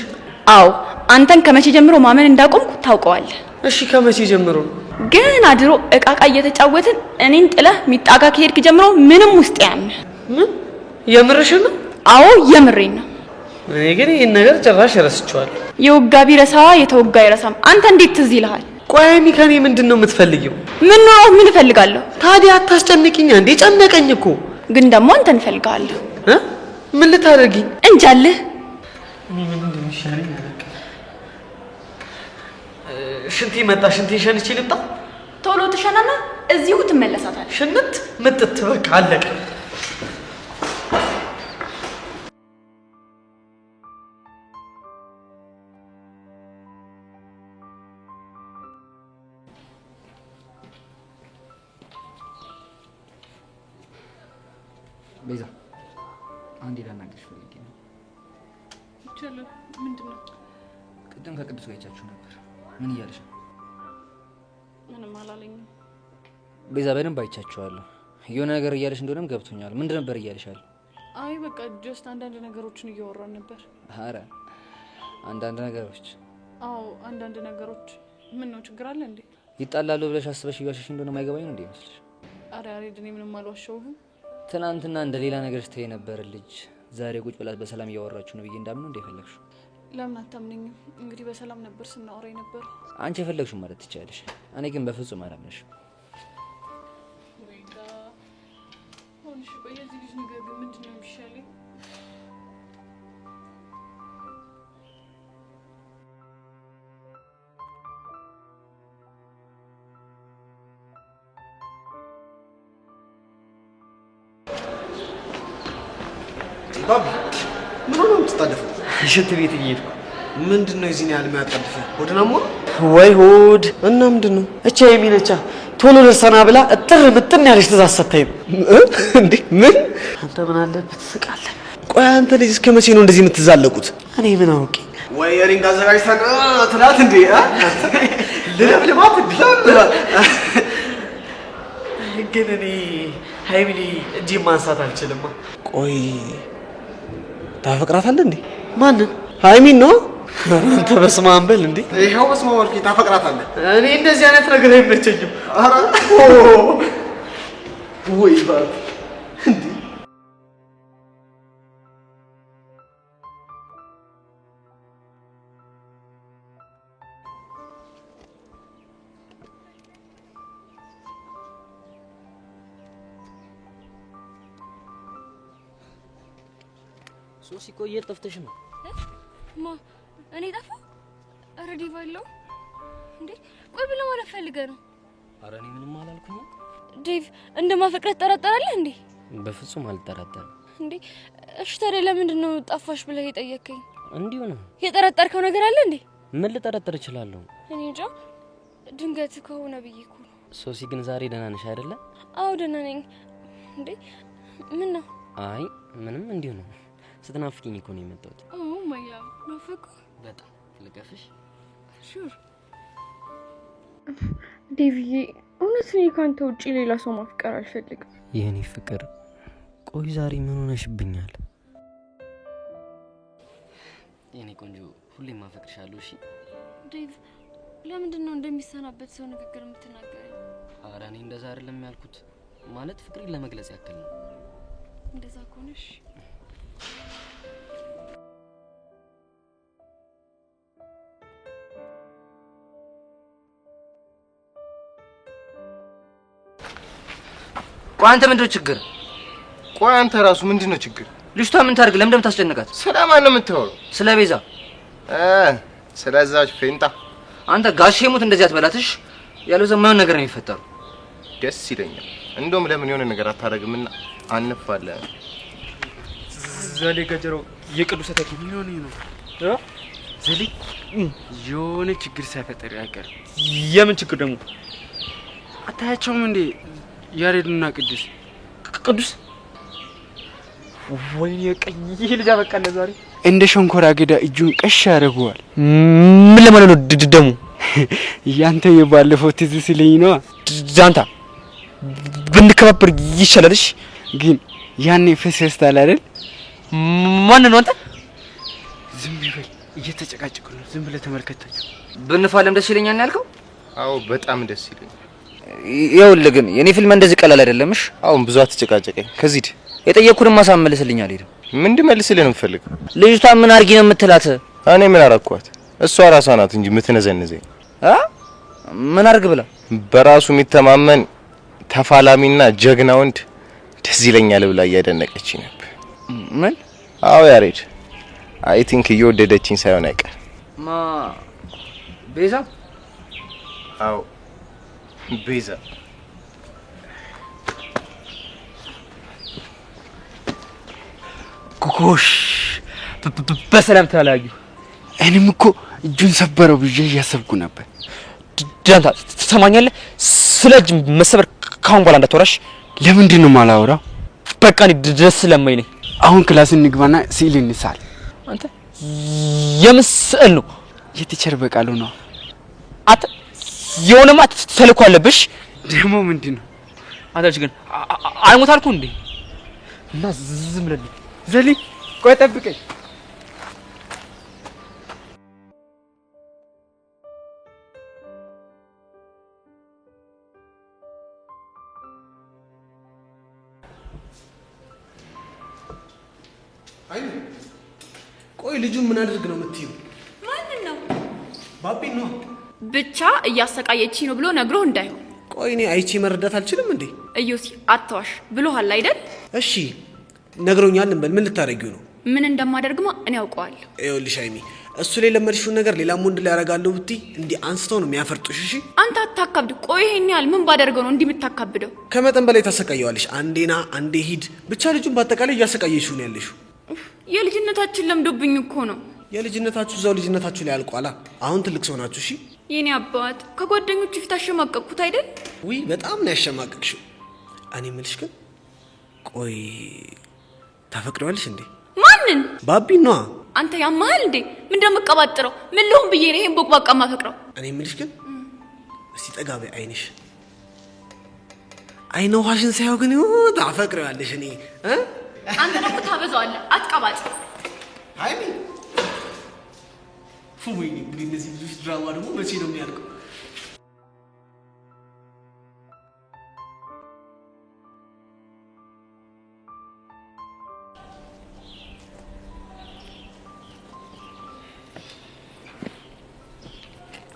S3: አዎ አንተን ከመቼ ጀምሮ ማመን እንዳቆምኩ ታውቀዋለህ።
S6: እሺ ከመቼ ጀምሮ ነው?
S3: ገና ድሮ እቃቃ እየተጫወትን እኔን ጥለህ ሚጣጋ ከሄድክ ጀምሮ ምንም ውስጥ ያምህ።
S6: ምን የምርሽን ነው?
S3: አዎ የምሬን ነው።
S6: እኔ ግን ይሄን ነገር ጭራሽ ረስቼዋለሁ።
S3: የወጋ ቢረሳ የተወጋ አይረሳም። አንተ እንዴት ትዝ ይልሃል?
S6: ቆይ ሀይሚ ከኔ ምንድነው የምትፈልጊው?
S3: ምን ነው ምን እፈልጋለሁ?
S6: ታዲያ አታስጨንቂኝ እንዴ? ጨነቀኝ እኮ።
S3: ግን ደግሞ አንተ እንፈልጋለሁ።
S6: ምን ልታደርጊኝ?
S3: እንጃልህ።
S6: እኔ ምን እንደሚሻለኝ አላውቅም።
S11: ሽንቲ መጣ። ሽንቲ ሸንቼ ልምጣ።
S8: ቶሎ ትሸናና እዚሁ ትመለሳታለህ።
S11: ሽንት ምጥት በቃ አለቀ።
S12: ቤዛ አንዴ ላናግርሽ ፈልጌ ነው።
S9: ይቻላል። ምንድነው?
S12: ቅድም ከቅዱስ ጋር አይቻችሁ ነበር። ምን እያለሽ ነው?
S9: ምንም አላለኝም።
S12: ቤዛ በደንብ አይቻችኋለሁ። የሆነ ነገር እያለሽ እንደሆነም ገብቶኛል። ምንድን ነበር እያለሻል?
S9: አይ በቃ ጀስት አንዳንድ ነገሮችን እያወራን ነበር።
S12: አረ አንዳንድ ነገሮች?
S9: አዎ አንዳንድ ነገሮች። ምን ነው ችግር አለ እንዴ?
S12: ይጣላሉ ብለሽ አስበሽ እያልሽሽ እንደሆነ ማይገባኝ ነው እንዴ ይመስልሽ?
S9: አረ እኔ ምንም አልዋሸሁህም።
S12: ትናንትና እንደ ሌላ ነገር ስትይ ነበር ልጅ ዛሬ ቁጭ ብላት በሰላም እያወራችሁ ነው ብዬ እንዳምን ነው እንደፈለግሽው።
S9: ለምን አታምነኝም? እንግዲህ በሰላም ነበር ስናወራ ነበር።
S12: አንቺ የፈለግሽው ማለት ትችያለሽ። እኔ ግን በፍጹም አላምንሽም።
S9: ወይዳ ሆንሽ ቆይ የዚህ ልጅ ነገር ግን ምንድነው የሚሻለኝ?
S11: ባባ ምን ሆነ የምትጣደፈው?
S2: ሽንት ቤት እየሄድኩ።
S11: ምንድነው የዚህን ያህል የሚያጣድፈው? ሆድናሞ
S2: ወይ ሆድ
S11: እና ምንድነው?
S2: እቻ የሚነቻ ቶሎ ደርሰና ብላ እጥር ምጥን ያለች ትእዛዝ ሰጥታኝ ነው።
S11: እንዴ ምን?
S2: አንተ ምን አለበት ትስቃለህ?
S11: ቆይ አንተ ልጅ እስከ መቼ ነው እንደዚህ የምትዛለቁት?
S2: እኔ ምን አውቄ?
S11: ወይ ሪንግ አዘጋጅተን ትላት እንዴ? ልለብልባት
S2: ግን እኔ ሀይሚኒ እጅ ማንሳት አልችልም።
S11: ቆይ ታፈቅራታለህ እንዴ?
S2: ማንን?
S11: ሀይሚን ነው።
S2: አንተ በስመ አብ በል እንዴ!
S11: ይሄው በስመ አብ ወልኪ ታፈቅራታለህ?
S2: እኔ እንደዚህ አይነት ነገር አይመቸኝም።
S11: ኧረ ወይ ባብ እንዴ!
S6: ሶሲ ቆይ የት ጠፍተሽ ነው?
S3: ማ እኔ ጠፋ? ኧረ ዲቫ አለው እንዴ? ቆይ ብለህ ማለት ፈልገህ ነው?
S6: ኧረ እኔ ምንም አላልኩኝ።
S3: ዴቭ እንደማፈቅረህ ትጠራጠራለህ እንዴ?
S6: በፍጹም አልጠራጠርም።
S3: እንዴ እሺ ታዲያ ለምንድን ነው ጠፋሽ ብለህ የጠየቀኝ?
S6: እንዲሁ ነው።
S3: የጠረጠርከው ነገር አለ እንዴ?
S6: ምን ልጠረጥር እችላለሁ?
S3: እኔ እንጃ ድንገት ከሆነ ብዬ እኮ ነው።
S6: ሶሲ ግን ዛሬ ደህና ነሽ አይደለ?
S3: አዎ ደህና ነኝ። እንዴ ምን ነው?
S6: አይ ምንም እንዲሁ ነው። ስትናፍቂኝ እኮ ነው የመጣሁት።
S3: ኦ ማይ ላቭ ናፈቁ
S6: በጣም ልቀፍሽ?
S3: ሹር ዴቪዬ፣ እውነት እኔ ካንተ ውጪ ሌላ ሰው ማፍቀር አልፈልግም።
S6: የኔ ፍቅር ቆይ ዛሬ ምን ሆነሽብኛል? የኔ ቆንጆ ሁሌም ማፈቅርሻለሁ። እሺ
S3: ዴቭ፣ ለምንድን ነው እንደሚሰናበት ሰው ንግግር የምትናገረኝ?
S6: ኧረ እኔ እንደዛ አይደለም ያልኩት፣ ማለት ፍቅሬን ለመግለጽ ያክል ነው።
S3: እንደዛ ከሆነሽ
S2: ቆይ አንተ ምንድነው ችግር?
S4: ቆይ አንተ ራሱ ምንድነው ችግር?
S2: ልጅቷ ምን ታርግ? ለምን እንደምታስጨንቃት?
S4: ስለማን ነው የምታወራው?
S2: ስለ ቤዛ።
S4: ስለዛች ፌንጣ።
S2: አንተ ጋሼ ሙት እንደዚህ አትበላትሽ። ያለው ዘማውን ነገር ነው የሚፈጠረው።
S4: ደስ ይለኛል። እንደውም ለምን የሆነ ነገር አታረግምና አንፋለ።
S11: ዘሌ ገጀሮ የቅዱስ ተተኪ ምን ሆነ ነው? ዘሌ የሆነ ችግር ሳይፈጠር ያቀር። የምን ችግር ደግሞ? አታያቸውም እንዴ ያሬድና ቅዱስ? ቅዱስ ወይኔ ቀኝ ልጅ አበቃለ ዛሬ እንደ ሸንኮራ አገዳ እጁን ቀሽ ያደርገዋል። ምን ለማለት ነው ደግሞ? ያንተ የባለፈው ትዝ ሲለኝ ነው። ዛንታ ብንከባበር ይሻላልሽ። ግን ያኔ ፈሰስታል አይደል? ማን ነው አንተ? ዝም ብለህ እየተጨቃጨቁ ነው። ዝም ብለህ ተመልከታቸው።
S2: ብንፋለም ደስ ይለኛል ያልከው?
S4: አዎ በጣም ደስ ይለኛል።
S2: ይኸውልህ ግን የኔ ፊልም እንደዚህ ቀላል አይደለምሽ።
S4: አሁን ብዙ አትጨቃጨቀኝ። ከዚህ
S2: የጠየቅኩህን ማሳመልስልኝ አልሄድም።
S4: ምን እንድመልስልህ ነው የምፈልገው?
S2: ልጅቷ ምን አርጊ ነው የምትላት?
S4: እኔ ምን አረኳት? እሷ ራሷ ናት እንጂ የምትነዘንዘኝ።
S2: ምን አርግ ብላ?
S4: በራሱ የሚተማመን ተፋላሚና ጀግና ወንድ ደስ ይለኛል ብላ እያደነቀች ነበር።
S2: ምን?
S4: አዎ ያሬድ፣ አይ ቲንክ እየወደደችኝ ሳይሆን አይቀር።
S2: ቤዛ
S4: አዎ ቤዛ
S11: ጎሽ በሰላም ተለያዩ። እኔም እኮ እጁን ሰበረው ብዬ እያሰብኩ ነበር።
S2: ዳንታ ትሰማኛለህ? ስለ እጅ መሰበር ካሁን በኋላ እንዳትወራሽ።
S11: ለምንድን ነው የማላወራው?
S2: በቃ እኔ ደስ ስለማኝ ነኝ።
S11: አሁን ክላስ እንግባና ስዕል እንሳል።
S2: አንተ የምን ስዕል ነው?
S11: የቲቸር በቃሉ ነው።
S2: አንተ የሆነማ ተልእኮ አለብሽ።
S11: ደግሞ ምንድን ነው?
S2: አንተ ልጅ ግን አይሞት አልኩ እንዴ? እና ዝም ብለህ
S11: ዘሊ ቆይ ጠብቀኝ።
S1: ቆይ ልጁን ምን አድርግ ነው የምትይው?
S8: ማንን ነው?
S1: ባቢን ነው።
S8: ብቻ እያሰቃየችኝ ነው ብሎ ነግሮ እንዳይሆን።
S1: ቆይ እኔ አይቼ መረዳት አልችልም እንዴ?
S8: እዮሲ አትዋሽ ብሎሃል አይደል?
S1: እሺ ነግሮኛል እንበል። ምን ልታረጊው ነው?
S8: ምን እንደማደርግማ እኔ አውቀዋለሁ።
S1: ይኸውልሽ ሃይሚ፣ እሱ ላይ ለመድሽውን ነገር ሌላም ወንድ ላይ ያረጋለሁ ብትይ እንዲህ አንስተው ነው የሚያፈርጡሽ። እሺ
S8: አንተ አታካብድ። ቆይ ይሄን ያህል ምን ባደርገው ነው እንዲህ የምታካብደው?
S1: ከመጠን በላይ ታሰቃየዋለሽ። አንዴና አንዴ ሂድ። ብቻ ልጁን በአጠቃላይ እያሰቃየሽው ነው ያለሽው።
S8: የልጅነታችን ለምዶብኝ እኮ ነው።
S1: የልጅነታችሁ እዛው ልጅነታችሁ ላይ አልቋላ። አሁን ትልቅ ሰው ናችሁ። እሺ
S8: የኔ አባት ከጓደኞቹ ፊት አሸማቀቅኩት አይደል?
S1: ውይ በጣም ነው ያሸማቀቅሽው። እኔ የምልሽ ግን ቆይ ታፈቅሪዋለሽ እንዴ?
S8: ማንን?
S1: ባቢን ነዋ።
S8: አንተ ያማል እንዴ? ምን እንደምቀባጥረው ምን ልሁን ብዬ ነው ይሄን ቦቅባቃ ማፈቅረው?
S1: እኔ የምልሽ ግን እስቲ ጠጋ በይ። አይንሽ አይነ ውሃሽን ሳይው ግን ታፈቅሪዋለሽ። እኔ
S8: አንተ ደግሞ ታበዛዋለህ። አትቀባጥ።
S1: ሃይሚ ወይኔ እንግዲህ እነዚህ ልጆች ድራማ ደግሞ መቼ ነው የሚያልቀው?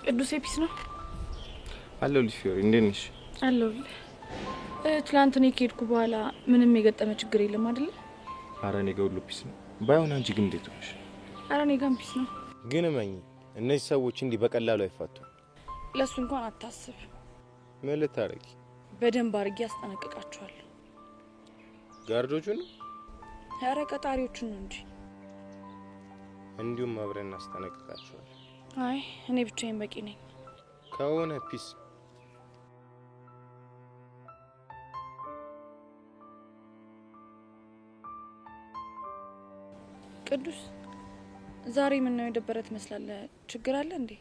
S3: ቅዱስ ኤፒስ ነው
S4: አለሁልሽ። ፊዮሪ እንዴት ነሽ?
S3: አለሁልህ። ትላንት እኔ ከሄድኩ በኋላ ምንም የገጠመ ችግር የለም አይደል?
S4: ኧረ እኔ ጋር ሁሉ ፒስ ነው። ባይሆን አንቺ ግን እንዴት ነሽ?
S3: ኧረ እኔ ጋርም ፒስ ነው።
S4: ግን እመኚ እነዚህ ሰዎች እንዲህ በቀላሉ አይፋቱም።
S3: ለሱ እንኳን አታስብ።
S4: ምን ልታረጊ?
S3: በደንብ አድርጌ አስጠነቅቃቸዋለሁ።
S4: ጋርዶቹን?
S3: ኧረ ቀጣሪዎቹን ነው እንጂ።
S4: እንዲሁም አብረን እናስጠነቅቃቸዋለን።
S3: አይ እኔ ብቻዬን በቂ ነኝ
S4: ከሆነ ፒስ።
S3: ቅዱስ ዛሬ ምን ነው የደበረ ትመስላለህ? ችግር አለ እንዴ?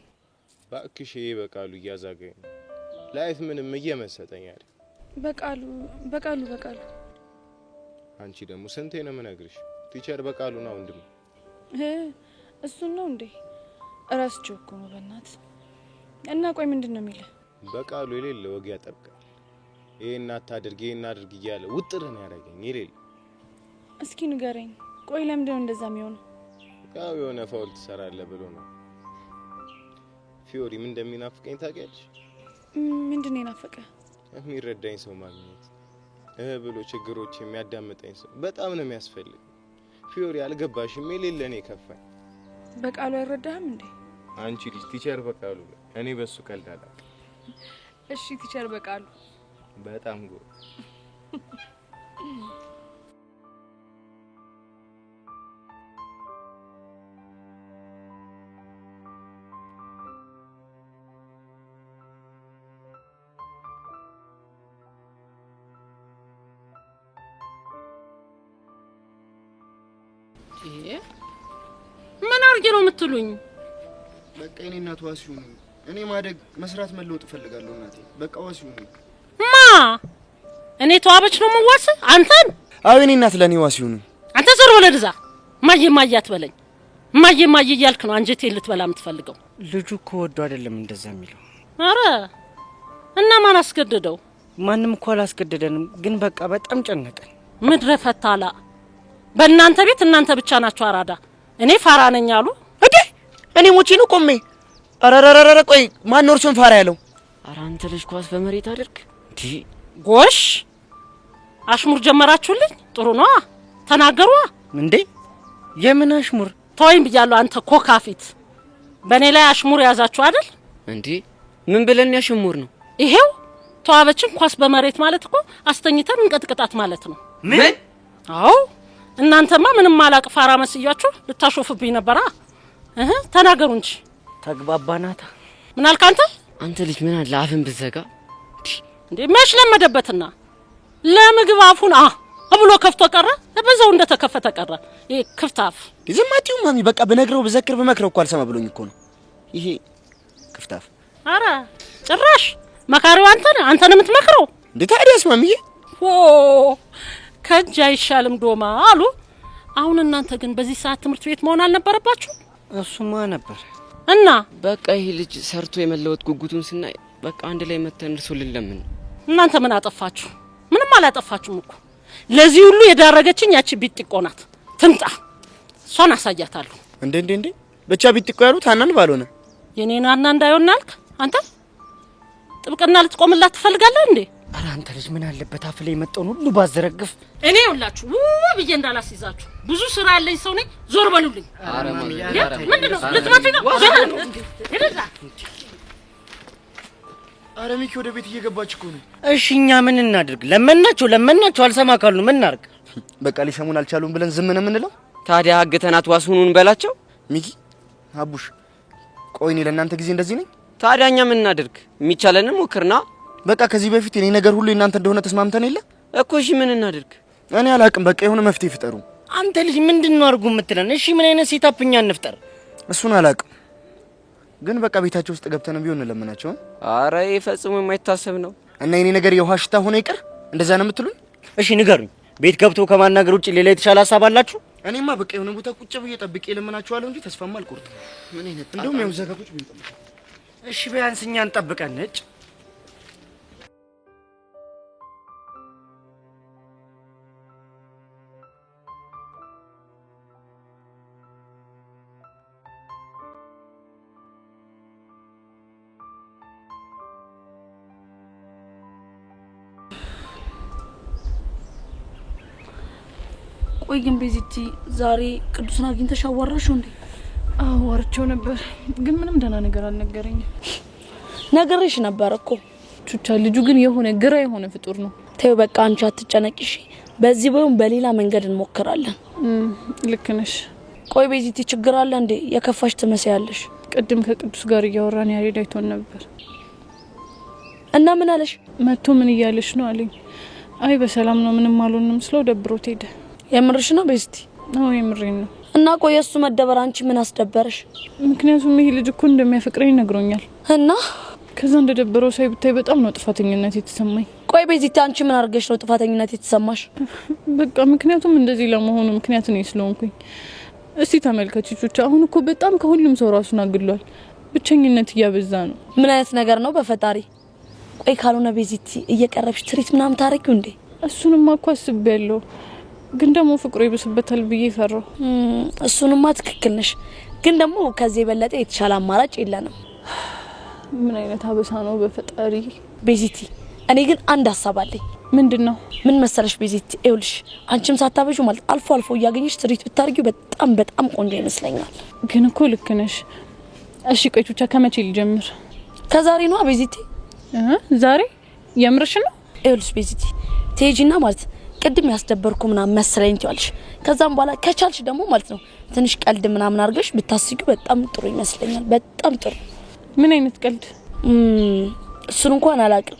S4: እባክሽ ይሄ በቃሉ እያዛገኝ ነው። ላይፍ ምንም እየመሰጠኝ አይደል?
S3: በቃሉ
S4: አንቺ ደግሞ ስንቴ ነው የምነግርሽ? ቲቸር በቃሉ ነው ወንድም።
S3: እሱን ነው እንዴ? እራስቸው እኮ ነው በእናትህ። እና ቆይ ምንድን ነው የሚለው?
S4: በቃሉ የሌለ ወግ ያጠብቃል። ይሄን አታድርግ ይሄን አድርግ እያለ ውጥርን ያደርገኝ የሌለ።
S3: እስኪ ንገረኝ። ቆይ ለምንድን ነው እንደዛ የሚሆነው?
S4: ያው የሆነ ፋውል ትሰራለህ ብሎ ነው። ፊዮሪ ምን እንደሚናፍቀኝ ታውቂያለሽ?
S3: ምንድን ነው የናፈቀ?
S4: የሚረዳኝ ሰው ማግኘት፣ ብሎ ችግሮች የሚያዳምጠኝ ሰው በጣም ነው የሚያስፈልግ። ፊዮሪ አልገባሽም? የሌለ እኔ ከፋኝ።
S3: በቃሉ አይረዳህም እንዴ?
S4: አንቺ ልጅ ቲቸር በቃሉ፣ እኔ በሱ ቀልዳላ።
S3: እሺ ቲቸር በቃሉ
S4: በጣም ጎበዝ።
S13: ምን አርጌ ነው የምትሉኝ?
S5: በቃ እኔ እናት ዋሲው ነው። እኔ ማደግ መስራት መለወጥ እፈልጋለሁ እናቴ። በቃ ዋሲው ነው።
S13: ማ እኔ ተዋበች ነው የምዋስ አንተን?
S5: አዎ እኔ እናት ለኔ ዋሲው ነው።
S13: አንተ ዘር ወለድዛ ማየ ማየ አትበለኝ። ማየ ማየ እያልክ ነው አንጀቴ ልትበላ የምትፈልገው።
S7: ልጁ እኮ ወዶ አይደለም እንደዛ የሚለው።
S13: አረ እና ማን አስገደደው?
S7: ማንም እኮ አላስገደደንም፣ ግን በቃ በጣም ጨነቀን።
S13: ምድረ ፈታላ በእናንተ ቤት እናንተ ብቻ ናችሁ አራዳ። እኔ ፋራ ነኝ አሉ
S5: እንዴ? እኔ ሞቼ ነው ቆሜ። አረረረረ ቆይ ማን ነው እርሱን ፋራ ያለው?
S2: ኧረ አንተ ልጅ ኳስ በመሬት አድርግ እንዴ!
S13: ጎሽ አሽሙር ጀመራችሁልኝ። ጥሩ ነው ተናገሯ።
S7: እንዴ የምን አሽሙር?
S13: ተወይም ብያለሁ። አንተ ኮካፊት በእኔ ላይ አሽሙር ያዛችሁ አይደል
S2: እንዴ?
S11: ምን ብለን ያሽሙር ነው?
S13: ይሄው ተዋበችን ኳስ በመሬት ማለት እኮ አስተኝተን እንቀጥቅጣት ማለት ነው።
S11: ምን?
S13: አዎ እናንተማ ምንም ማላቅ ፋራ መስያችሁ ልታሾፍብኝ ነበራ። ተናገሩ እንጂ
S2: ተግባባናታ።
S13: ምን አልክ አንተ?
S11: አንተ ልጅ ምን አለ አፍን ብዘጋ
S13: እንዴ? መች ለመደበትና ለምግብ አፉን ብሎ ከፍቶ ቀረ። በዛው እንደተከፈተ ቀረ። ይሄ ክፍታፍ
S5: ዝማቲው ማሚ በቃ በነግረው በዘክር በመክረው እኮ አልሰማ ብሎኝ እኮ ነው ይሄ ክፍታፍ።
S13: አረ ጭራሽ መካሪው አንተን የምትመክረው
S5: እንዴ? ታዲያስ ማሚዬ
S13: ከእጅ አይሻልም ዶማ አሉ። አሁን እናንተ ግን በዚህ ሰዓት ትምህርት ቤት መሆን አልነበረባችሁ?
S2: እሱማ ነበር
S13: እና
S11: በቃ ይሄ ልጅ ሰርቶ የመለወጥ ጉጉቱን ስናይ በቃ አንድ ላይ መተን እርሱ ልለምን።
S13: እናንተ ምን አጠፋችሁ? ምንም አላጠፋችሁም እኮ። ለዚህ ሁሉ የዳረገችኝ ያቺ ቢጥቆ ናት። ትምጣ፣ እሷን አሳያታለሁ።
S5: እንዴ ብቻ ቢጥቆ ያሉት ሀናን ባልሆነ
S13: የኔን ሀና እንዳይሆን አልክ አንተ? ጥብቅና ልትቆምላት ትፈልጋለህ እንዴ?
S2: ኧረ አንተ ልጅ ምን አለበት አፍ ላይ የመጣውን ሁሉ ባዘረግፍ።
S13: እኔ ሁላችሁ ብዬ እንዳላስይዛችሁ ብዙ ስራ ያለኝ ሰው ነኝ። ዞር በሉልኝ።
S11: አረ ማሚ
S13: ምንድነው ልትመጪ ነው?
S5: አረ ሚኪ ወደ ቤት እየገባች እኮ ነው።
S2: እሺ እኛ ምን እናድርግ? ለመናቸው አልሰማ ካሉ ምን እናድርግ?
S5: በቃ ሊሰሙን አልቻሉም ብለን ዝም ነው የምንለው?
S11: ታዲያ አግተናት ዋስሁኑን በላቸው።
S5: ሚኪ አቡሽ ቆይ እኔ ለእናንተ ጊዜ እንደዚህ ነኝ?
S11: ታዲያ እኛ ምን እናድርግ? የሚቻለንን ሞክርና
S5: በቃ ከዚህ በፊት እኔ ነገር ሁሉ እናንተ እንደሆነ ተስማምተን የለ
S11: እኮ። እሺ ምን እናድርግ?
S5: እኔ አላቅም። በቃ የሆነ መፍትሄ ፍጠሩ።
S2: አንተ ልጅ ምንድነው አርጉ የምትለን? እሺ ምን አይነት ሴታፕኛ እንፍጠር?
S5: እሱን አላቅም፣ ግን በቃ ቤታቸው ውስጥ ገብተን ቢሆን ለምናቸው።
S11: አረ ፈጽሞ የማይታሰብ ነው።
S5: እና የኔ ነገር የውሃ ሽታ ሆነ ይቀር እንደዛ ነው የምትሉኝ?
S2: እሺ ንገሩኝ፣ ቤት ገብቶ ከማናገር ውጪ ሌላ የተሻለ ሀሳብ አላችሁ?
S5: እኔማ በቃ የሆነ ቦታ ቁጭ ብዬ ጠብቄ ለምናቸዋለሁ እንጂ ተስፋማ አልቆርጥም።
S11: ምን አይነት
S5: እንደውም ያው ዘጋ ቁጭ ብዬ ጠብቄ።
S2: እሺ ቢያንስ እኛን ጠብቀን ነጭ
S10: ቆይ ግን ቤዚቲ ዛሬ ቅዱስን አግኝተሽ አዋራሽው እንዴ?
S9: አዋርቸው ነበር፣ ግን ምንም ደህና ነገር አልነገረኝም።
S10: ነገርሽ ነበር እኮ
S9: ቹቻ። ልጁ ግን የሆነ ግራ የሆነ ፍጡር ነው።
S10: ተይው በቃ አንቺ አትጨነቂሽ። በዚህ ወይም በሌላ መንገድ እንሞክራለን።
S9: ልክ ነሽ።
S10: ቆይ ቤዚቲ ችግር አለ እንዴ? የከፋሽ ትመስያለሽ።
S9: ቅድም ከቅዱስ ጋር እያወራን ያሬድ አይቶን ነበር
S10: እና ምን አለሽ?
S9: መጥቶ ምን እያለሽ ነው አለኝ። አይ በሰላም ነው ምንም አልሆንም ስለው ደብሮት ሄደ።
S10: የምርሽ ነው ቤዚቲ?
S9: አዎ የምሬን ነው።
S10: እና ቆይ እሱ መደበር አንቺ ምን አስደበረሽ?
S9: ምክንያቱም ይሄ ልጅ እኮ እንደሚያፈቅረኝ ነግሮኛል።
S10: እና
S9: ከዛ እንደደበረው ሳይ ብታይ በጣም ነው ጥፋተኝነት የተሰማኝ።
S10: ቆይ ቤዚቲ አንቺ ምን አድርገሽ ነው ጥፋተኝነት የተሰማሽ?
S9: በቃ ምክንያቱም እንደዚህ ለመሆኑ ምክንያት ነው ስለሆንኩኝ። እስቲ ተመልከቺ ቹቻ፣ አሁን እኮ በጣም ከሁሉም ሰው ራሱን አግሏል። ብቸኝነት እያበዛ ነው።
S10: ምን አይነት ነገር ነው በፈጣሪ? ቆይ ካልሆነ ቤዚቲ እየቀረብሽ ትሪት ምናምን ታረጊው እንዴ?
S9: እሱንማ እኮ አስቤያለሁ፣ ግን ደግሞ ፍቅሩ ይብስበታል ብዬ ፈራው።
S10: እሱንማ ትክክል ነሽ፣ ግን ደግሞ ከዚህ የበለጠ የተሻለ አማራጭ የለንም።
S9: ምን አይነት አበሳ ነው በፈጣሪ።
S10: ቤዚቲ እኔ ግን አንድ ሀሳብ አለኝ።
S9: ምንድነው?
S10: ምን መሰለሽ ቤዚቲ፣ ይኸውልሽ አንቺም ሳታበዡ ማለት አልፎ አልፎ እያገኘሽ ትሪት ብታርጊው በጣም ቆንጆ ይመስለኛል።
S9: ግን እኮ ልክ ነሽ። እሺ ቆይ ቹቻ፣ ከመቼ ልጀምር?
S10: ከዛሬ ነው ቤዚቲ።
S9: ዛሬ? የምርሽ ነው?
S10: ይኸውልሽ ቤዚቲ ቴጂና ማለት ቅድም ያስደበርኩ ምናምን መሰለኝ ትያለሽ። ከዛም በኋላ ከቻልሽ ደግሞ ማለት ነው ትንሽ ቀልድ ምናምን አድርገሽ ብታስቂው በጣም ጥሩ ይመስለኛል። በጣም ጥሩ።
S9: ምን አይነት ቀልድ?
S10: እሱን እንኳን አላውቅም፣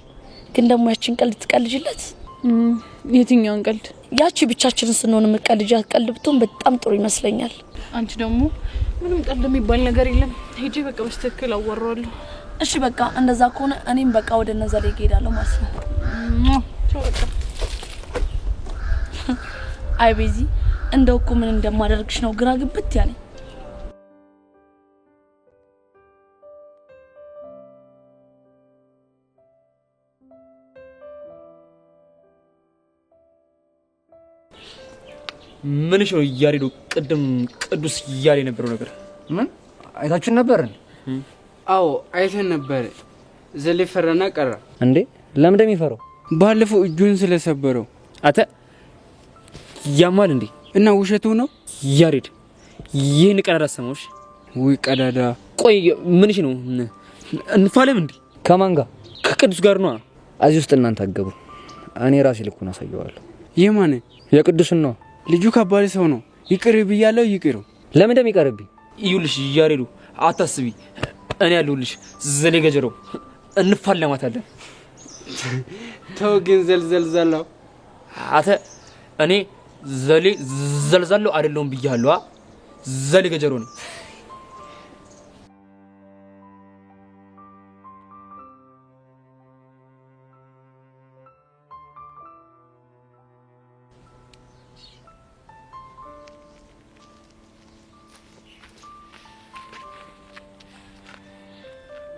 S10: ግን ደግሞ ያችን ቀልድ ትቀልጅለት።
S9: የትኛውን ቀልድ?
S10: ያቺ ብቻችንን ስንሆን የምትቀልጃት ቀልድ ብትሆን በጣም ጥሩ ይመስለኛል።
S9: አንቺ ደግሞ ምንም ቀልድ የሚባል ነገር የለም። ሄጄ በቃ በስትክክል አወራዋለሁ።
S10: እሺ በቃ እንደዛ ከሆነ እኔም በቃ ወደ እነዛ ላይ እሄዳለሁ ማለት ነው።
S9: ቻው በቃ።
S10: አይ ቤዚ እንደው እኮ ምን እንደማደርግሽ ነው ግራ ግብት ያለኝ።
S14: ምንሽ ነው ያሬዶ? ቅድም ቅዱስ እያለ የነበረው ነገር
S11: ምን አይታችሁን ነበር? አዎ አይተን ነበር። ዘሌ ፈራና ቀረ
S6: እንዴ? ለምን እንደሚፈራው?
S11: ባለፈው እጁን ስለሰበረው።
S14: አተ ያማል እንዴ?
S11: እና ውሸቱ ነው
S14: ያሬድ? ይህን ቀዳዳ ሰማሽ?
S11: ውይ ቀዳዳ።
S14: ቆይ ምንሽ ነው? እንፋለም እንዴ?
S12: ከማን ጋር?
S14: ከቅዱስ ጋር ነው።
S12: እዚህ ውስጥ እናንተ አገቡ። እኔ ራሴ ልኩን አሳየዋለሁ።
S11: የማን?
S12: የቅዱስን ነው።
S11: ልጁ ከባድ ሰው ነው። ይቅር ብያለሁ። ይቅሩ።
S12: ለምን እንደሚቀርብኝ
S14: ይኸውልሽ ያሬዱ አታስቢ፣ እኔ ያለሁልሽ። ዘሌ ገጀሮ እንፋለማታለን።
S11: ተው ግን ዘልዘልዛለሁ።
S14: አተ እኔ ዘሌ ዘልዛለሁ አይደለም ብያለሁ። ዘሌ ገጀሮ ነው።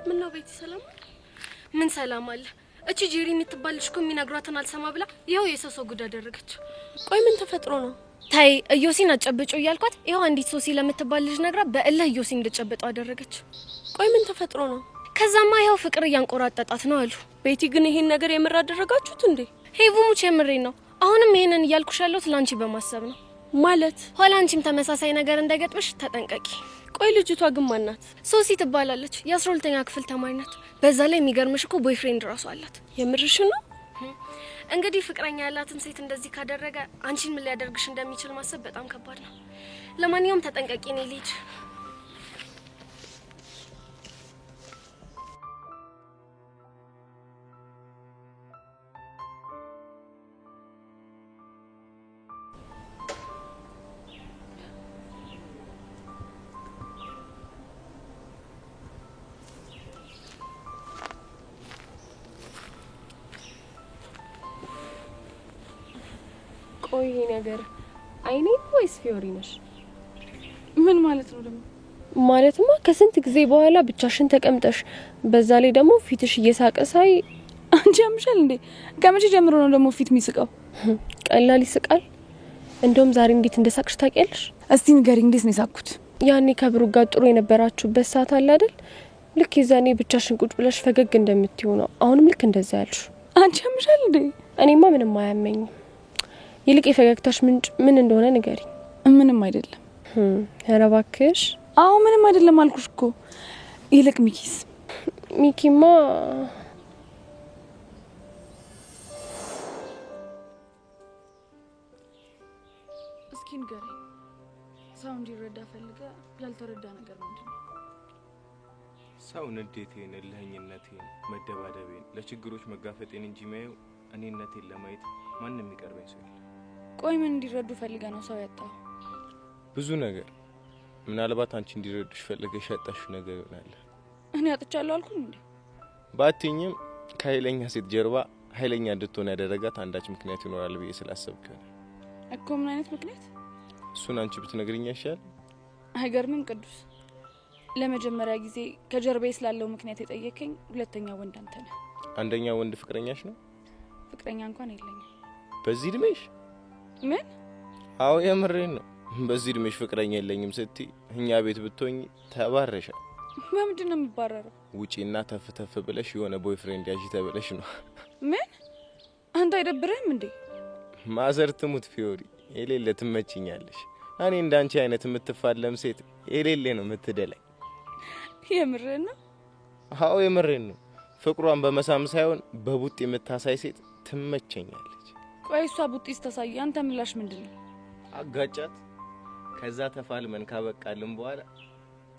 S3: ምን ነው ቤት ሰላም? ምን ሰላም አለ? እቺ ጄሪ የምትባል ልጅ እኮ የሚነግሯትን አልሰማ ብላ ይኸው የሰው ጉድ አደረገች። ቆይ ምን ተፈጥሮ ነው? ታይ እዮሲን አጨብጮ እያልኳት ይኸው አንዲት ሶሲ ለምትባል ልጅ ነግራ በእልህ እዮሲን እንድጨብጠው አደረገች። ቆይ ምን ተፈጥሮ ነው? ከዛማ ይኸው ፍቅር እያንቆራጠጣት ነው አሉ። ቤቲ ግን ይሄን ነገር የምር አደረጋችሁት እንዴ? ሄቡ ሙች የምሬን ነው። አሁንም ይሄንን እያልኩሽ ያለሁት ላንቺ በማሰብ ነው። ማለት ኋላ አንቺም ተመሳሳይ ነገር እንዳይገጥምሽ ተጠንቀቂ። ቆይ ልጅቷ ግን ማን ናት? ሶሲ ትባላለች። የ12ኛ ክፍል ተማሪ ናት። በዛ ላይ የሚገርምሽ እኮ ቦይፍሬንድ ራሱ አላት። የምርሽ ነው? እንግዲህ ፍቅረኛ ያላትን ሴት እንደዚህ ካደረገ አንቺን ምን ሊያደርግሽ እንደሚችል ማሰብ በጣም ከባድ ነው። ለማንኛውም ተጠንቀቂ። እኔ ልሂድ። ቆይ ነገር አይኔ ወይስ ፊዮሪ ነሽ?
S9: ምን ማለት ነው ደግሞ?
S3: ማለትማ ከስንት ጊዜ በኋላ ብቻሽን ተቀምጠሽ በዛ ላይ ደግሞ ፊትሽ እየሳቀ ሳይ
S9: አንቺ ያምሻል እንዴ? ከመቼ ጀምሮ ነው ደግሞ ፊት የሚስቀው?
S3: ቀላል ይስቃል። እንደውም ዛሬ እንዴት እንደሳቅሽ ታውቂያለሽ?
S9: እስቲ ንገሪኝ፣ እንዴት ነው የሳቅኩት?
S3: ያኔ ከብሩ ጋር ጥሩ የነበራችሁበት ሰዓት አለ አይደል? ልክ የዛኔ ብቻሽን ቁጭ ብለሽ ፈገግ እንደምትይው ነው አሁንም ልክ እንደዛ ያልሽ።
S9: አንቺ ያምሻል እንዴ?
S3: እኔማ ምንም አያመኝም። ይልቅ የፈገግታሽ ምንጭ ምን እንደሆነ ንገሪኝ።
S9: ምንም አይደለም።
S3: ኧረ እባክሽ።
S9: አዎ ምንም አይደለም አልኩሽ እኮ። ይልቅ ሚኪስ?
S3: ሚኪማ
S9: እስኪ ንገሪኝ። ሰው እንዲረዳ ፈልገ ያልተረዳ ነገር ምንድን ነው?
S4: ሰው ንዴቴን፣ እልህኝነቴን፣ መደባደቤን፣ ለችግሮች መጋፈጤን እንጂ የሚያየው እኔነቴን ለማየት ማንም የሚቀርበኝ ሰው የለም።
S9: ቆይ ምን እንዲረዱ ፈልገ ነው ሰው ያጣው?
S4: ብዙ ነገር። ምናልባት አንቺ እንዲረዱሽ ፈልገሽ ያጣሽው ነገር ይሆናል።
S9: እኔ አጥቻለሁ አልኩኝ እንዴ?
S4: ባትኝም ከኃይለኛ ሴት ጀርባ ኃይለኛ እንድትሆን ያደረጋት አንዳች ምክንያት ይኖራል ብዬ ስላሰብክ ነው
S9: እኮ። ምን አይነት ምክንያት?
S4: እሱን አንቺ ብትነግሪኝ ያሻል።
S9: አይገርምም ቅዱስ? ለመጀመሪያ ጊዜ ከጀርባዬ ስላለው ምክንያት የጠየቀኝ ሁለተኛ ወንድ አንተ ነህ።
S4: አንደኛ ወንድ ፍቅረኛሽ ነው?
S9: ፍቅረኛ እንኳን የለኝም።
S4: በዚህ እድሜሽ?
S9: ምን?
S4: አዎ የምሬን ነው። በዚህ እድሜሽ ፍቅረኛ የለኝም ስትይ እኛ ቤት ብትሆኚ ተባረሻል።
S9: በምንድን ነው የምባረረው?
S4: ውጪና ተፍ ተፍ ብለሽ የሆነ ቦይፍሬንድ ያዢ ተብለሽ ነው።
S9: ምን? አንተ አይደብርህም እንዴ?
S4: ማዘር ትሙት ፊዮሪ፣ የሌለ ትመችኛለሽ። እኔ እንዳንቺ አይነት የምትፋለም ሴት የሌለ ነው የምትደላኝ።
S9: የምሬን ነው?
S4: አዎ የምሬን ነው። ፍቅሯን በመሳም ሳይሆን በቡጥ የምታሳይ ሴት ትመቸኛለች።
S9: ቆይ እሷ ቡጢ ስታሳይ አንተ ምላሽ ምንድነው?
S4: አጋጫት። ከዛ ተፋልመን ካበቃልን በኋላ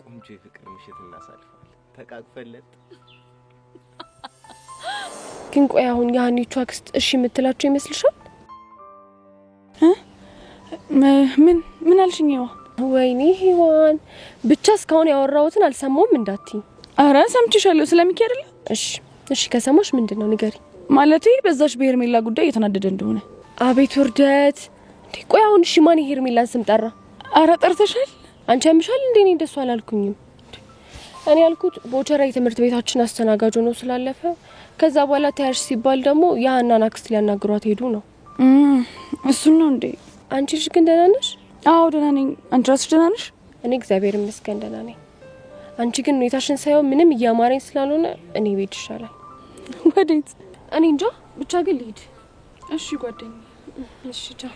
S4: ቆንጆ የፍቅር ምሽት እናሳልፋለን ተቃቅፈለት።
S3: ግን ቆይ አሁን ያህኒቹ አክስት እሺ የምትላቸው ይመስልሻል?
S9: ምን አልሽኝ?
S3: ወይኔ ሔዋን፣ ብቻ እስካሁን ያወራሁትን አልሰማውም እንዳትይ።
S9: አረ ሰምቼሻለሁ። ስለሚኪ አይደለ?
S3: እሺ ከሰማሽ ምንድነው ንገሪ።
S9: ማለቴ በዛች በሄርሜላ ጉዳይ እየተናደደ እንደሆነ።
S3: አቤት ውርደት! እንዴ ቆይ አሁን እሺ ማን የሄርሜላን ስም ጠራ?
S9: አረ ጠርተሻል።
S3: አንቺ ያምሻል እንዴ? እኔ እንደሱ አላልኩኝም። እኔ ያልኩት ቦቸራ የትምህርት ቤታችን አስተናጋጅ ነው ስላለፈ ከዛ በኋላ ታያሽ ሲባል ደግሞ ያናን አክስት ሊያናግሯት ሄዱ ነው።
S9: እሱን ነው እንዴ?
S3: አንቺ ልጅ ግን ደህና ነሽ?
S9: አዎ ደህና ነኝ። አንቺ ራስሽ ደህና ነሽ?
S3: እኔ እግዚአብሔር ይመስገን ደህና ነኝ። አንቺ ግን ሁኔታሽን ሳይው ምንም እያማረኝ ስላልሆነ እኔ ቤት ይሻላል።
S9: ወዴት?
S3: እኔ እንጃ ብቻ ግን ልሂድ።
S9: እሺ ጓደኛዬ።
S3: እሺ ቻው።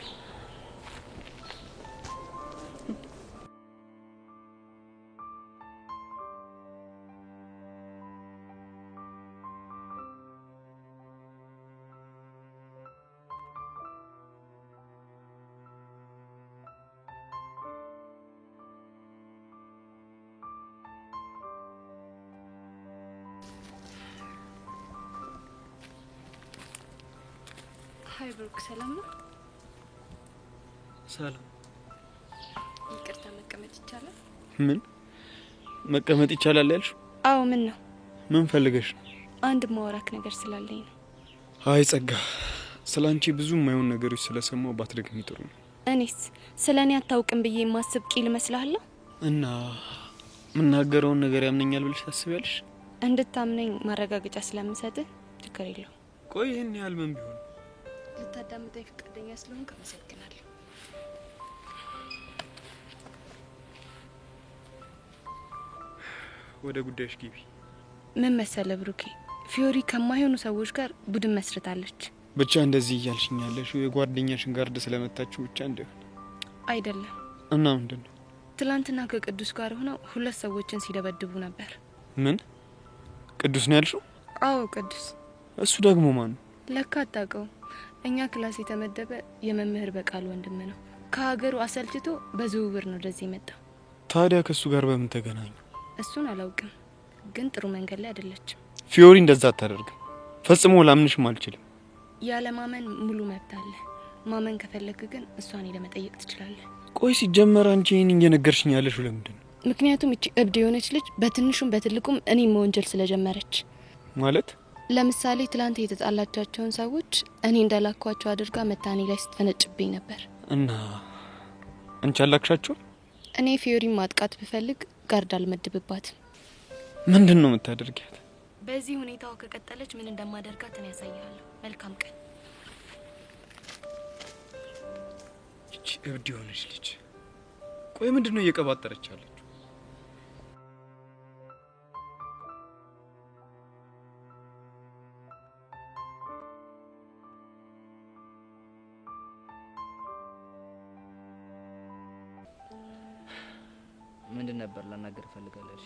S8: ሀይ ብሩክ፣ ሰላም ነው?
S11: ሰላም።
S8: ይቅርታ፣ መቀመጥ ይቻላል?
S11: ምን መቀመጥ ይቻላል ያልሽ?
S8: አዎ። ምን ነው?
S11: ምን ፈልገሽ ነው?
S8: አንድ ማወራክ ነገር ስላለኝ ነው።
S11: አይ ጸጋ፣ ስላንቺ ብዙ የማይሆን ነገሮች ስለሰማው ባትደግሚ ጥሩ ነው።
S8: እኔስ ስለኔ አታውቅም ብዬ የማስብ ቂል እመስልሃለሁ?
S11: እና የምናገረውን ነገር ያምነኛል ብለሽ ታስቢያለሽ?
S8: እንድታምነኝ ማረጋገጫ ስለምሰጥህ ችግር የለውም።
S11: ቆይ ይህን ያህል ምን ቢሆን?
S8: ልታዳምጠኝ ፈቃደኛ ስለሆንክ አመሰግናለሁ።
S11: ወደ ጉዳይሽ ግቢ።
S8: ምን መሰለ ብሩኬ፣ ፊዮሪ ከማይሆኑ ሰዎች ጋር ቡድን መስርታለች።
S11: ብቻ እንደዚህ እያልሽኝ ያለሽ የጓደኛሽን ጋርድ ስለመታችሁ ብቻ እንደሆነ
S8: አይደለም።
S11: እና ምንድን ነው?
S8: ትላንትና ከቅዱስ ጋር ሆነው 2 ሰዎችን ሲደበድቡ ነበር።
S11: ምን? ቅዱስ ነው ያልሽው?
S8: አዎ ቅዱስ።
S11: እሱ ደግሞ ማን ነው?
S8: ለካ አታውቀውም። እኛ ክላስ የተመደበ የመምህር በቃል ወንድም ነው። ከሀገሩ አሰልችቶ በዝውውር ነው ወደዚህ የመጣው።
S11: ታዲያ ከሱ ጋር በምን ተገናኙ?
S8: እሱን አላውቅም፣ ግን ጥሩ መንገድ ላይ አይደለችም።
S11: ፊዮሪ እንደዛ አታደርግም። ፈጽሞ ላምንሽም አልችልም።
S8: ያለ ማመን ሙሉ መብት አለ። ማመን ከፈለክ ግን እሷን ለመጠየቅ ትችላለህ።
S11: ቆይ ሲጀመር አንቺ ይህን እየነገርሽኝ ያለሽው ለምንድን ነው?
S8: ምክንያቱም እቺ እብድ የሆነች ልጅ በትንሹም በትልቁም እኔ መወንጀል ስለጀመረች።
S11: ማለት
S8: ለምሳሌ ትላንት የተጣላቻቸውን ሰዎች እኔ እንዳላኳቸው አድርጋ መታኔ ላይ ስትፈነጭብኝ ነበር።
S11: እና አንቺ አላክሻቸው?
S8: እኔ ፊዮሪን ማጥቃት ብፈልግ ጋርድ አልመድብባትም።
S11: ምንድን ነው የምታደርጊያት?
S8: በዚህ ሁኔታው ከቀጠለች ምን እንደማደርጋት እኔ ያሳያለሁ። መልካም ቀን።
S11: እቺ እብድ የሆነች ልጅ ቆይ ምንድን ነው እየቀባጠረች ያለችው?
S12: ምንድን ነበር ላናገር ፈልጋለሽ?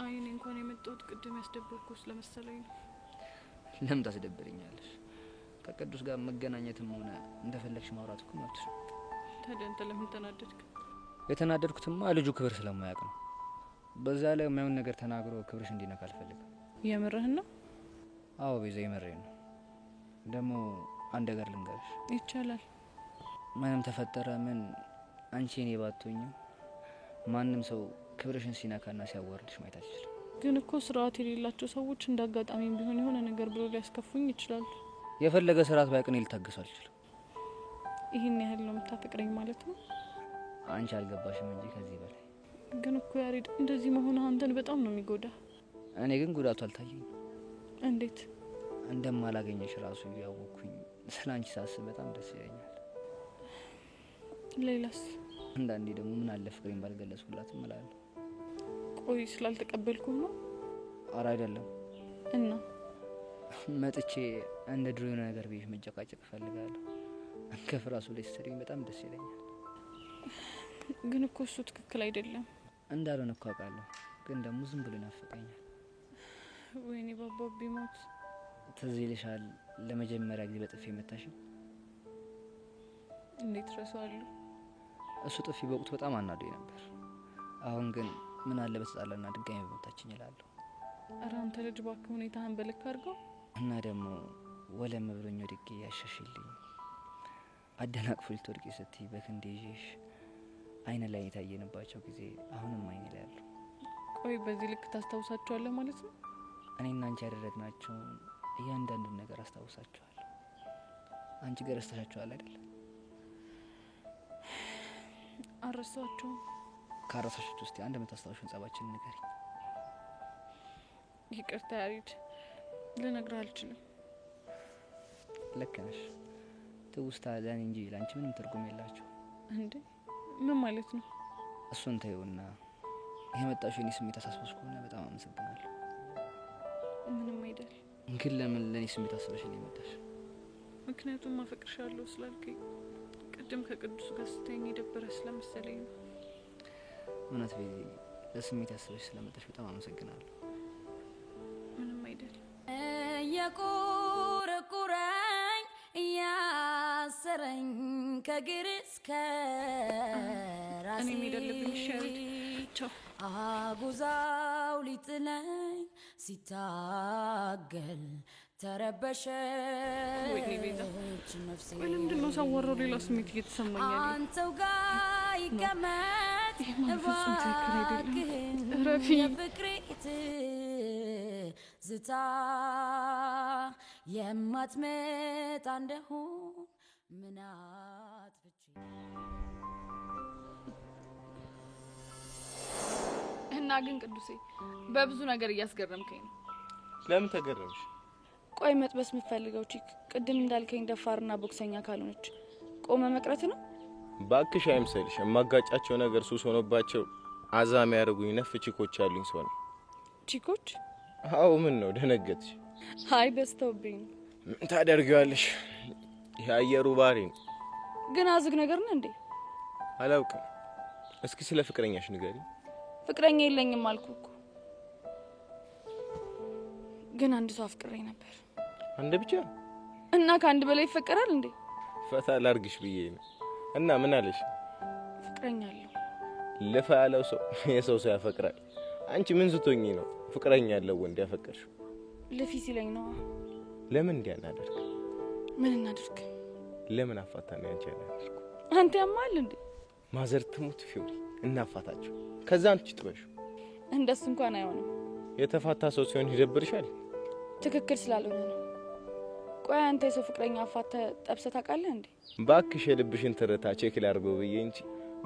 S9: አይ እኔ እንኳን የመጣሁት ቅድም ያስደበርኩ ስለመሰለኝ ነው።
S12: ለምን ታስደብርኛለሽ? ከቅዱስ ጋር መገናኘትም ሆነ እንደፈለግሽ ማውራት እኮ መብትሽ ነው።
S9: ታዲያ አንተ ለምን ተናደድክ?
S12: የተናደድኩትማ ልጁ ክብር ስለማያውቅ ነው። በዛ ላይ የማይሆን ነገር ተናግሮ ክብርሽ እንዲነካ አልፈልግም።
S9: የምርህን ነው?
S12: አዎ ቤዛ፣ የምሬን ነው። ደግሞ አንድ ነገር ልንገርሽ።
S9: ይቻላል።
S12: ምንም ተፈጠረ ምን አንቺ እኔ ባትሆኚ ማንም ሰው ክብርሽን ሲነካና ሲያዋርድሽ ማየት አይችልም።
S9: ግን እኮ ስርዓት የሌላቸው ሰዎች እንዳጋጣሚም ቢሆን የሆነ ነገር ብሎ ሊያስከፉኝ ይችላሉ።
S12: የፈለገ ስርዓት ባይቅን ልታገሱ አልችልም።
S9: ይህን ያህል ነው የምታፈቅረኝ ማለት ነው?
S12: አንቺ አልገባሽም እንጂ ከዚህ በላይ።
S9: ግን እኮ ያሬድ እንደዚህ መሆን አንተን በጣም ነው የሚጎዳ።
S12: እኔ ግን ጉዳቱ አልታየኝም።
S9: እንዴት?
S12: እንደማላገኘሽ ራሱ ያወቅኩኝ ስለ አንቺ ሳስብ በጣም ደስ ይለኛል።
S9: ሌላስ?
S12: አንዳንዴ ደግሞ ምን አለ ፍቅሬን ባልገለጽኩላት እላለሁ።
S9: ቆይ ስላልተቀበልኩህ ነው?
S12: ኧረ አይደለም።
S9: እና
S12: መጥቼ እንደ ድሮ የሆነ ነገር ብዬሽ መጨቃጨቅ እፈልጋለሁ። አንከፍ ራሱ ላይ ስትሰሪኝ በጣም ደስ ይለኛል።
S9: ግን እኮ እሱ ትክክል አይደለም።
S12: እንዳልሆነ እኮ አውቃለሁ፣ ግን ደግሞ ዝም ብሎ ይናፍቀኛል።
S9: ወይኔ ባባ ቢሞት።
S12: ትዝ ይልሻል ለመጀመሪያ ጊዜ በጥፊ መታሽኝ?
S9: እንዴት ረሳዋለሁ?
S12: እሱ ጥፊ በወቅቱ በጣም አናዶኝ ነበር። አሁን ግን ምን አለ በተጣላና ድጋሚ በመታችኝ እላለሁ።
S9: ኧረ አንተ ልጅ እባክህ ሁኔታህን በልክ አድርገው።
S12: እና ደግሞ ወለም ብሎኝ ወድቄ ያሻሽልኝ አደናቅፎ ልትወድቂ ስትይ በክንዴ ይዤሽ አይነ ላይ የታየንባቸው ጊዜ አሁንም አይኔ ላይ አሉ።
S9: ቆይ በዚህ ልክ ታስታውሳቸዋለህ ማለት ነው?
S12: እኔና አንቺ ያደረግናቸውን እያንዳንዱን ነገር አስታውሳቸዋለሁ። አንቺ ጋር ረስተሻቸዋል አይደል?
S9: አረሳቸውም።
S12: ካረሳሾች ውስጥ አንድ የምታስታውሽን ጸባችን ንገሪኝ።
S9: ይቅርታ ያሬድ፣ ልነግርህ አልችልም።
S12: ልክ ነሽ። ትውስታ ለእኔ እንጂ ለአንቺ ምንም ትርጉም የላቸው።
S9: እንዴ ምን ማለት ነው?
S12: እሱን ተይውና የመጣሽው የኔ ስሜት አሳስቦሽ ከሆነ በጣም አመሰግናለሁ።
S9: ምንም አይደል።
S12: ግን ለምን ለእኔ ስሜት አስበሽ ነው የመጣሽ?
S9: ምክንያቱም አፈቅርሻለሁ ስላልከኝ ቅድም ከቅዱስ ጋር ስተኝ የደበረ ስለመሰለኝ ነው።
S12: እውነት ቤዚ፣ ለስሜት ያስበሽ ስለመጣሽ በጣም አመሰግናለሁ።
S9: ምንም አይደል።
S10: የቁርቁረኝ እያሰረኝ ከግር እስከ ራሴ
S9: እኔ ሄዳለብኝ። ሻሪድ ቻው።
S10: አጉዛው ሊጥለኝ ሲታገል
S9: ወይኔ ቤዛ ምንድን ነው ሳወራው ሌላ ስሜት እየተሰማኝ ያለው?
S15: አንተው ጋር ይቀመጥ
S9: ረፊ
S15: ዝታ የማትመጣ እንደሆን ምናት ብቻ
S9: እና ግን ቅዱሴ በብዙ ነገር እያስገረምከኝ ነው።
S4: ለምን ተገረምሽ?
S10: ቆይ መጥበስ የምፈልገው ቺክ ቅድም እንዳልከኝ ደፋርና ቦክሰኛ ካልሆነች ቆመ መቅረት ነው?
S4: ባክሽ አይምሰልሽ። የማጋጫቸው ነገር ሱስ ሆኖባቸው አዛም ያደርጉኝ ነፍ ቺኮች ያሉኝ ሰው ነው።
S10: ቺኮች?
S4: አዎ ምን ነው ደነገጥሽ?
S10: አይ በስተውብኝ።
S4: ምን ታደርጊዋለሽ? የአየሩ ባህሪ ነው።
S10: ግን አዝግ ነገር ነው እንዴ?
S4: አላውቅም። እስኪ ስለ ፍቅረኛሽ ንገሪ።
S10: ፍቅረኛ የለኝም አልኩኩ። ግን አንድ ሰው አፍቅሬ ነበር።
S4: አንድ ብቻ?
S10: እና ከአንድ በላይ ይፈቀራል እንዴ?
S4: ፈታ ላርግሽ ብዬ ነው። እና ምን አለሽ?
S10: ፍቅረኛ አለው።
S4: ለፋ ያለው ሰው የሰው ሰው ያፈቅራል። አንቺ ምን ዝቶኝ ነው ፍቅረኛ ያለው ወንድ ያፈቀርሽው?
S10: ለፊ ሲለኝ ነው።
S4: ለምን እንዲያናደርግ?
S10: ምን እናድርግ?
S4: ለምን አፋታና ያንቺ ያናደርግ?
S10: አንተ ያማል እንዴ?
S4: ማዘር ትሙት ፊውሪ እናፋታቸው። ከዛ አንቺ ጥበሽ።
S10: እንደሱ እንኳን አይሆንም።
S4: የተፋታ ሰው ሲሆን ይደብርሻል።
S10: ትክክል ስላልሆነ ነው። ቆይ አንተ የሰው ፍቅረኛ አፋታ ጠብሰህ ታውቃለህ እንዴ?
S4: ባክሽ የልብሽን ትርታ ቼክ ላድርገው ብዬ እንጂ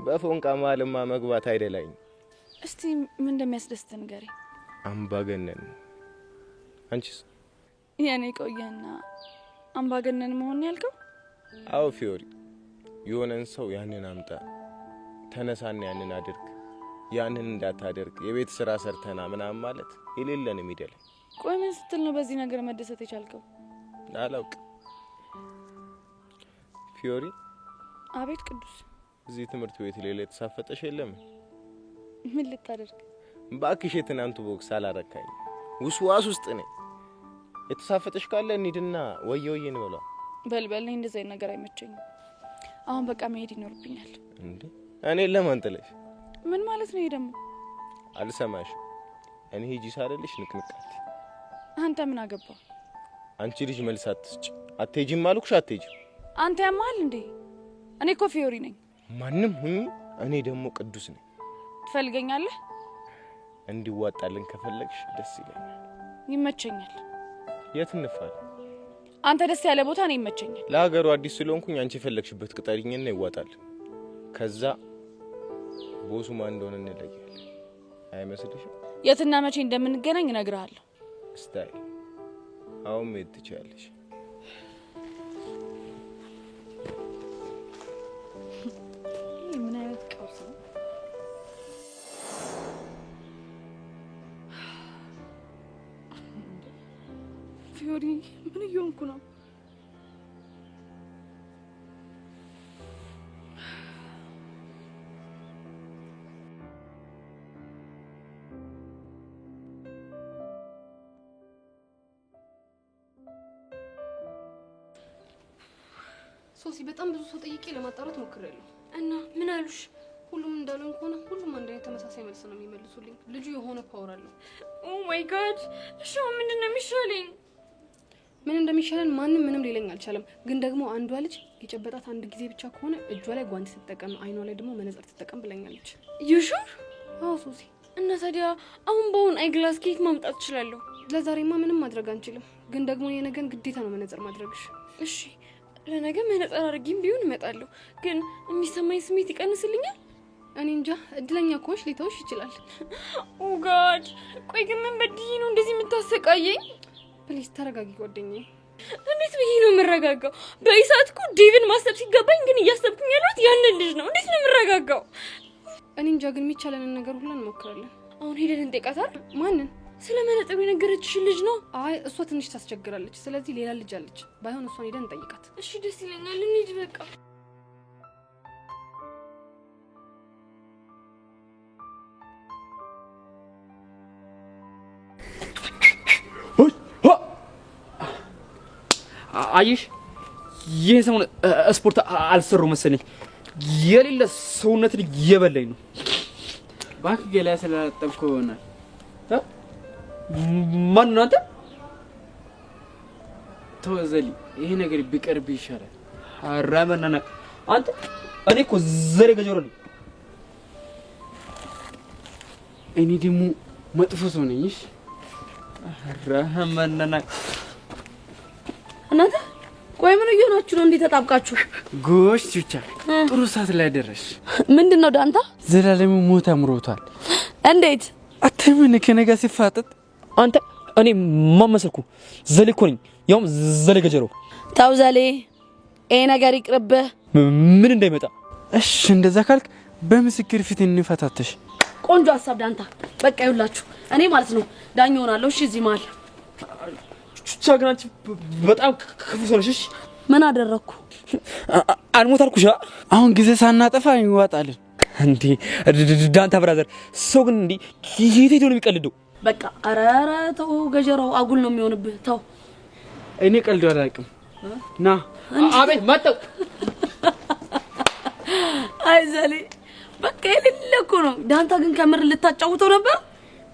S4: በፎንቃ ማለማ መግባት አይደላኝ።
S10: እስቲ ምን እንደሚያስደስት ንገሪ።
S4: አምባገነን። አንቺስ?
S10: የኔ ቆየና አምባገነን መሆን ያልከው?
S4: አዎ ፊዮሪ፣ የሆነን ሰው ያንን አምጣ፣ ተነሳና ያንን አድርግ፣ ያንን እንዳታደርግ የቤት ስራ ሰርተና ምናምን ማለት የሌለን ሚደል።
S10: ቆይ ምን ስትል ነው በዚህ ነገር መደሰት የቻልከው?
S4: አላውቅ። ፊዮሪ።
S10: አቤት ቅዱስ።
S4: እዚህ ትምህርት ቤት ሌላ የተሳፈጠሽ የለም?
S10: ምን ልታደርግ?
S4: ባክሽ የትናንቱ ቦክስ አላረካኝ። ውስዋስ ውስጥ ነኝ። የተሳፈጠሽ ካለ እንሂድና ወየውዬ እንበላ።
S10: በልበል። እንደዚህ አይነት ነገር አይመቸኝም። አሁን በቃ መሄድ ይኖርብኛል።
S4: እንዴ እኔ ለማን ጥለሽ?
S10: ምን ማለት ነው ይሄ ደግሞ?
S4: አልሰማሽ። እኔ ሂጂ ሳልልሽ ንቅንቃት።
S10: አንተ ምን አገባ?
S4: አንቺ ልጅ መልስ አትስጭ። አትሄጂም አልኩሽ፣ አትሄጂም።
S10: አንተ ያማል እንዴ? እኔ እኮ ፊዮሪ ነኝ።
S4: ማንም ሁኚ፣ እኔ ደግሞ ቅዱስ ነኝ።
S10: ትፈልገኛለህ?
S4: እንዲዋጣልን ከፈለግሽ ደስ ይለኛል።
S10: ይመቸኛል።
S4: የት እንፋል?
S10: አንተ ደስ ያለ ቦታ ነው ይመቸኛል።
S4: ለሀገሩ አዲስ ስለሆንኩኝ አንቺ የፈለግሽበት ቅጠሪኝና ይዋጣል። ከዛ ቦሱ ማን እንደሆነ እንለያለን። አይመስልሽም?
S10: የትና መቼ እንደምንገናኝ እነግርሃለሁ።
S4: ስታይ አሁን መሄድ ትችያለሽ።
S10: ምን አይነት ቀውስ ነው? ፊዮሪ ምን እየሆንኩ ነው?
S3: ሶሲ በጣም ብዙ ሰው ጠይቄ ለማጣራት ሞክሬያለሁ። እና ምን አሉሽ? ሁሉም እንዳሉን ከሆነ ሁሉም አንድ አይነት ተመሳሳይ መልስ ነው የሚመልሱልኝ። ልጁ የሆነ ፓወር አለው።
S9: ኦ ማይ ጋድ! እሺ ምንድን ነው የሚሻለኝ?
S3: ምን እንደሚሻለን ማንም ምንም ሊለኝ አልቻለም። ግን ደግሞ አንዷ ልጅ የጨበጣት አንድ ጊዜ ብቻ ከሆነ እጇ ላይ ጓንት ስትጠቀም፣ አይኗ ላይ ደግሞ መነጽር ትጠቀም ብለኛለች።
S9: ዩሹር?
S3: አዎ ሶሲ።
S9: እና ታዲያ አሁን በአሁን አይግላስ ኬክ ማምጣት እችላለሁ?
S3: ለዛሬማ ምንም ማድረግ አንችልም። ግን ደግሞ የነገን ግዴታ ነው መነጽር ማድረግሽ።
S9: እሺ ለነገ መነጽር አድርጌም ቢሆን እመጣለሁ። ግን የሚሰማኝ ስሜት ይቀንስልኛል?
S3: እኔ እንጃ። እድለኛ ከሆንሽ ሊተውሽ ይችላል።
S9: ኦ ጋድ! ቆይ ግን ምን በድዬ ነው እንደዚህ የምታሰቃየኝ?
S3: ፕሊዝ ተረጋጊ ጓደኛዬ።
S9: እንዴት ብዬ ነው የምረጋጋው? በኢሳት እኮ ዴቪን ማሰብ ሲገባኝ ግን እያሰብኩኝ ያለሁት ያንን ልጅ ነው። እንዴት ነው የምረጋጋው?
S3: እኔ እንጃ። ግን የሚቻለንን ነገር ሁሉ እንሞክራለን።
S9: አሁን ሄደን እንጠይቃታል።
S3: ማንን?
S9: ስለ መነጽሩ የነገረችሽ ልጅ ነው።
S3: አይ እሷ ትንሽ ታስቸግራለች። ስለዚህ ሌላ ልጅ አለች። ባይሆን እሷን ሄደን እንጠይቃት።
S9: እሺ ደስ ይለኛል። እንሂድ በቃ።
S14: አየሽ ይሄ ሰሞን ስፖርት አልሰሩ መሰለኝ። የሌለ ሰውነትን እየበላኝ ነው።
S11: እባክህ ገላ ስላጠብከው ይሆናል።
S14: ማን ነው አንተ?
S11: ተወዘሊ ይሄ ነገር ቢቀርብ ይሻላል።
S14: አራመናና አንተ እኔ እኮ ዘሬ ገጀሮ ነኝ።
S11: እኔ ደግሞ መጥፎ ሰው ነኝ። እሺ
S14: አራመናና
S10: እናንተ ቆይ ምን እየሆናችሁ ነው እንዴ ተጣብቃችሁ?
S11: ጎሽ ቹቻ ጥሩ ሰዓት ላይ ደረሽ።
S10: ምንድነው ዳንታ?
S11: ዘላለም ሞት አምሮታል።
S10: እንዴት
S11: አተምን ከነጋ ሲፋጠጥ
S14: አንተ እኔ ማመሰልኩ ዘሌ እኮ ነኝ። ያውም ዘሌ ገጀሮ።
S10: ታው ዘሌ ይሄ ነገር ይቅርብህ።
S14: ምን እንዳይመጣ።
S11: እሺ እንደዛ ካልክ በምስክር ፊት እንፈታተሽ።
S10: ቆንጆ ሐሳብ ዳንታ። በቃ ይውላችሁ እኔ ማለት ነው ዳኛ ሆናለሁ። እሺ እዚህ መሀል
S14: ቹቻ ግን አንቺ በጣም ክፉ ሰው ነሽ።
S10: ምን አደረኩ?
S14: አልሞት አልኩሽ።
S11: አሁን ጊዜ ሳናጠፋ ይዋጣልን
S14: እንዴ ዳንታ ብራዘር። ሰው ግን እንዴ የት ሄዶ ነው የሚቀልደው?
S10: በቃ ኧረ ተው ገጀራው አጉል ነው የሚሆንብህ። ተው
S11: እኔ ቀልድ አላውቅም። ና
S14: አቤት መጣው።
S10: አይ ዘሌ በቃ የሌለ እኮ ነው። ዳንታ ግን ከምር ልታጫውተው ነበር።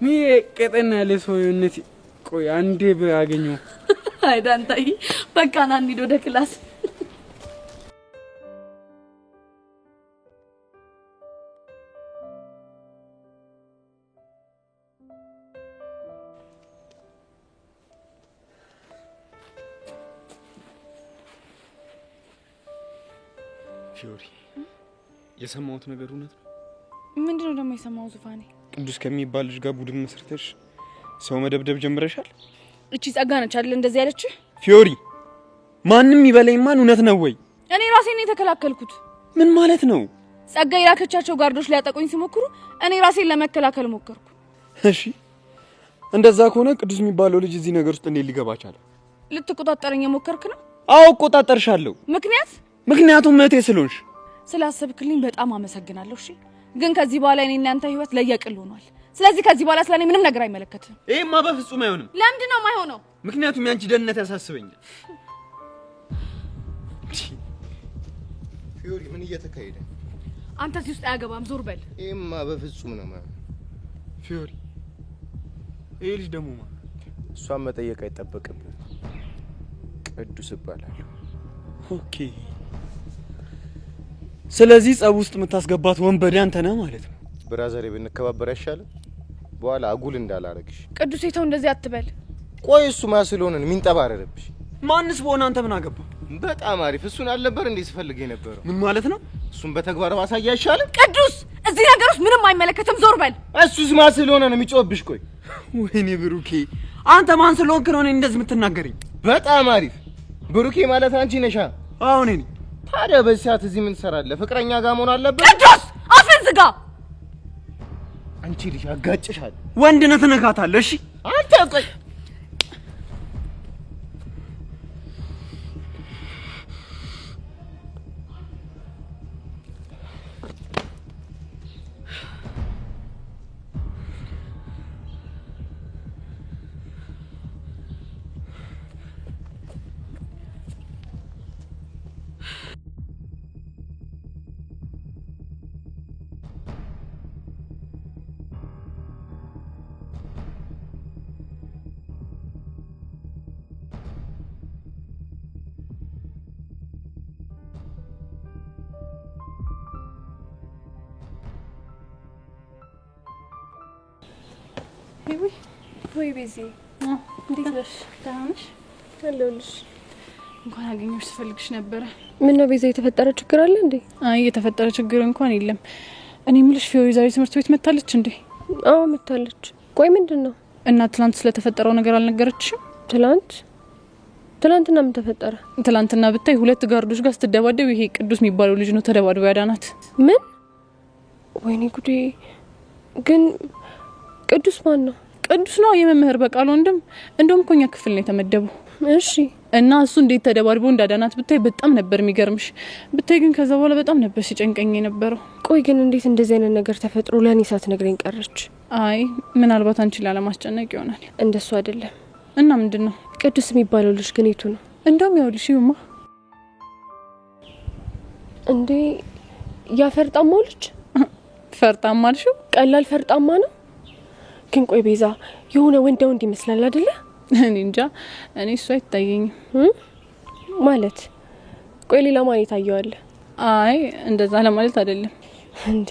S11: ምን ቀጠና ያለ ሰውነት። ቆይ አንዴ ባገኘው።
S10: አይ ዳንታዬ በቃ ና እንሂድ ወደ ክላስ።
S11: ፊዮሪ የሰማሁት ነገር እውነት ነው?
S9: ምንድነው ደግሞ የሰማው? ዙፋኔ
S11: ቅዱስ ከሚባል ልጅ ጋር ቡድን መስርተሽ ሰው መደብደብ ጀምረሻል?
S9: እቺ ጸጋ ነች አይደል እንደዚህ ያለች?
S11: ፊዮሪ ማንንም ይበለኝ ማን እውነት ነው ወይ?
S9: እኔ ራሴ ነኝ የተከላከልኩት።
S11: ምን ማለት ነው?
S9: ጸጋ የላከቻቸው ጋርዶች ሊያጠቁኝ ሲሞክሩ እኔ ራሴን ለመከላከል ሞከርኩ።
S11: እሺ እንደዛ ከሆነ ቅዱስ የሚባለው ልጅ እዚህ ነገር ውስጥ እንዴት ሊገባ ቻለ?
S9: ልትቆጣጠረኝ የሞከርክ ነው?
S11: አዎ እቆጣጠርሻለሁ። ምክንያቱም እህቴ ስለሆንሽ።
S9: ስላሰብክልኝ በጣም አመሰግናለሁ። እሺ ግን ከዚህ በኋላ እኔ እና አንተ ህይወት ለየቅል ሆኗል። ስለዚህ ከዚህ በኋላ ስለኔ ምንም ነገር አይመለከትም።
S11: ይሄማ በፍጹም አይሆንም።
S9: ለምንድን ነው የማይሆነው?
S11: ምክንያቱም ያንቺ ደህንነት ያሳስበኛል።
S4: ፊዮሪ ምን እየተካሄደ?
S9: አንተ እዚህ ውስጥ አያገባም፣ ዞር በል።
S4: ይሄማ በፍጹም ነው ማለት
S11: ፊዮሪ ይሄ ልጅ ደግሞ ማለት
S4: እሷን መጠየቅ አይጠበቅብህ። ቅዱስ እባላለሁ።
S11: ኦኬ ስለዚህ ጸብ ውስጥ የምታስገባት ወንበዴ አንተ ነህ ማለት ነው።
S4: ብራዘሬ ብንከባበር አይሻልም? በኋላ አጉል እንዳላረግሽ።
S9: ቅዱስ የተው እንደዚህ አትበል።
S4: ቆይ እሱ ማን ስለሆነ ነው የሚንጠባረርብሽ?
S11: ማንስ በሆነ አንተ ምን አገባ?
S4: በጣም አሪፍ። እሱን አልነበር እንዴ ስፈልግ የነበረው?
S11: ምን ማለት ነው?
S4: እሱን በተግባር ማሳያ አይሻልም?
S9: ቅዱስ እዚህ ነገር ውስጥ ምንም አይመለከትም፣ ዞር በል።
S4: እሱስ ማን ስለሆነ ነው የሚጮህብሽ? ቆይ
S11: ወይኔ ብሩኬ አንተ ማን ስለሆንክ ነው እኔን እንደዚህ የምትናገረኝ?
S4: በጣም አሪፍ። ብሩኬ ማለት አንቺ ነሻ?
S11: አዎ እኔ ነኝ።
S4: ታዲያ በዚህ ሰዓት እዚህ ምን ትሰራለህ? ፍቅረኛ ጋር መሆን አለበት።
S9: ቅዱስ አፍህን ዝጋ።
S4: አንቺ ልጅ አጋጭሻለሁ።
S11: ወንድ ነህ ትነካታለህ። እሺ
S4: አንተ ቆይ
S9: ወይ ቤዚ እንዴት ነሽ? ደህና ነሽ? አለሁልሽ። እንኳን አገኘሁሽ ስፈልግሽ ነበረ።
S3: ምን ነው ቤዛ የተፈጠረ ችግር አለ እንዴ?
S9: አይ የተፈጠረ ችግር እንኳን የለም። እኔ የምልሽ ፊዮሪ ዛሬ ትምህርት ቤት መታለች እንዴ?
S3: አዎ መታለች። ቆይ ምንድነው?
S9: እና ትላንት ስለተፈጠረው ነገር አልነገረችሽም?
S3: ትላንትና ምን ተፈጠረ?
S9: ትላንትና ብታይ ሁለት ጋርዶች ጋር ስትደባደብ ይሄ ቅዱስ የሚባለው ልጅ ነው ተደባድቦ ያዳናት።
S3: ምን? ወይኔ ጉዴ! ግን ቅዱስ ማን ነው?
S9: ቅዱስ ነው የመምህር በቃል ወንድም። እንደውም ኮኛ ክፍል ነው የተመደበው።
S3: እሺ
S9: እና እሱ እንዴት ተደባድቦ እንዳዳናት ብታይ በጣም ነበር የሚገርምሽ። ብታይ ግን ከዛ በኋላ በጣም ነበር ሲጨንቀኝ የነበረው።
S3: ቆይ ግን እንዴት እንደዚህ አይነት ነገር ተፈጥሮ ለኔ ሳትነግረኝ ቀረች?
S9: አይ ምናልባት አንቺ ላለማስጨነቅ ይሆናል።
S3: እንደሱ አይደለም።
S9: እና ምንድነው?
S3: ቅዱስ የሚባለው ልጅ ግን የቱ ነው?
S9: እንደውም ያውልሽ ይውማ
S3: እንዴ ያ ፈርጣማው ልጅ።
S9: ፈርጣማ አልሽው?
S3: ቀላል ፈርጣማ ነው። ግን ቆይ ቤዛ የሆነ ወንድ ይመስላል አይደለ?
S9: እኔ እንጃ እኔ እሱ አይታየኝም
S3: ማለት ቆይ ሌላ ማን ይታየዋል?
S9: አይ እንደዛ ለማለት አይደለም።
S3: እንዴ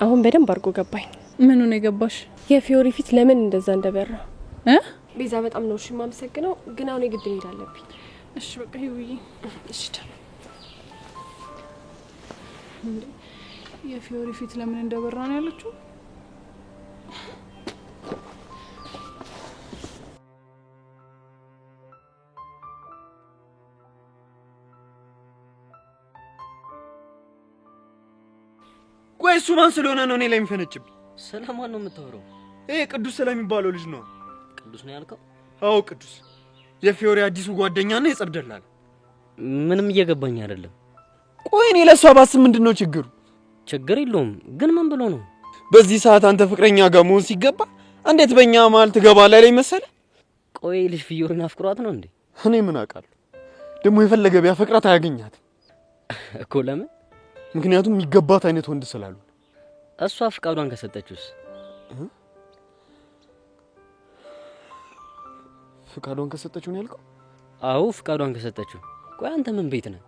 S3: አሁን በደንብ አድርጎ ገባኝ።
S9: ምኑ ነው የገባሽ?
S3: የፊዮሪ ፊት ለምን እንደዛ እንደበራ ቤዛ በጣም ነው የማመሰግነው፣ ግን አሁን የግድ መሄድ አለብኝ።
S9: እሺ በቃ ይውይ።
S3: እሺ
S9: የፊዮሪ ፊት ለምን እንደበራ ነው ያለችው?
S11: ቆይ እሱ ማን ስለሆነ ነው እኔ ላይ የሚፈነጭብኝ?
S6: ስለማን ነው የምታወራው?
S11: ይሄ ቅዱስ ስለሚባለው ልጅ ነው።
S6: ቅዱስ ነው ያልከው?
S11: አዎ ቅዱስ፣ የፊዮሪ አዲሱ ጓደኛና የጸብ ደላላ።
S6: ምንም እየገባኝ አይደለም።
S11: ቆይ እኔ ለሷ ባስብ ምንድነው ችግሩ?
S6: ችግር የለውም ግን ምን ብሎ ነው?
S11: በዚህ ሰዓት አንተ ፍቅረኛ ጋር መሆን ሲገባ እንዴት በእኛ መሀል ትገባለህ ላይ መሰለ?
S6: ቆይ ልጅ ፊዮሪን አፍቅሯት ነው እንዴ?
S11: እኔ ምን አውቃለሁ? ደግሞ የፈለገ ቢያፈቅራት አያገኛትም
S6: እኮ። ለምን?
S11: ምክንያቱም የሚገባት አይነት ወንድ ስላሉ።
S6: እሷ ፍቃዷን ከሰጠችውስ?
S11: ፍቃዷን ከሰጠችው ነው ያልከው?
S6: አዎ ፍቃዷን ከሰጠችው። ቆይ አንተ ምን ቤት ነህ?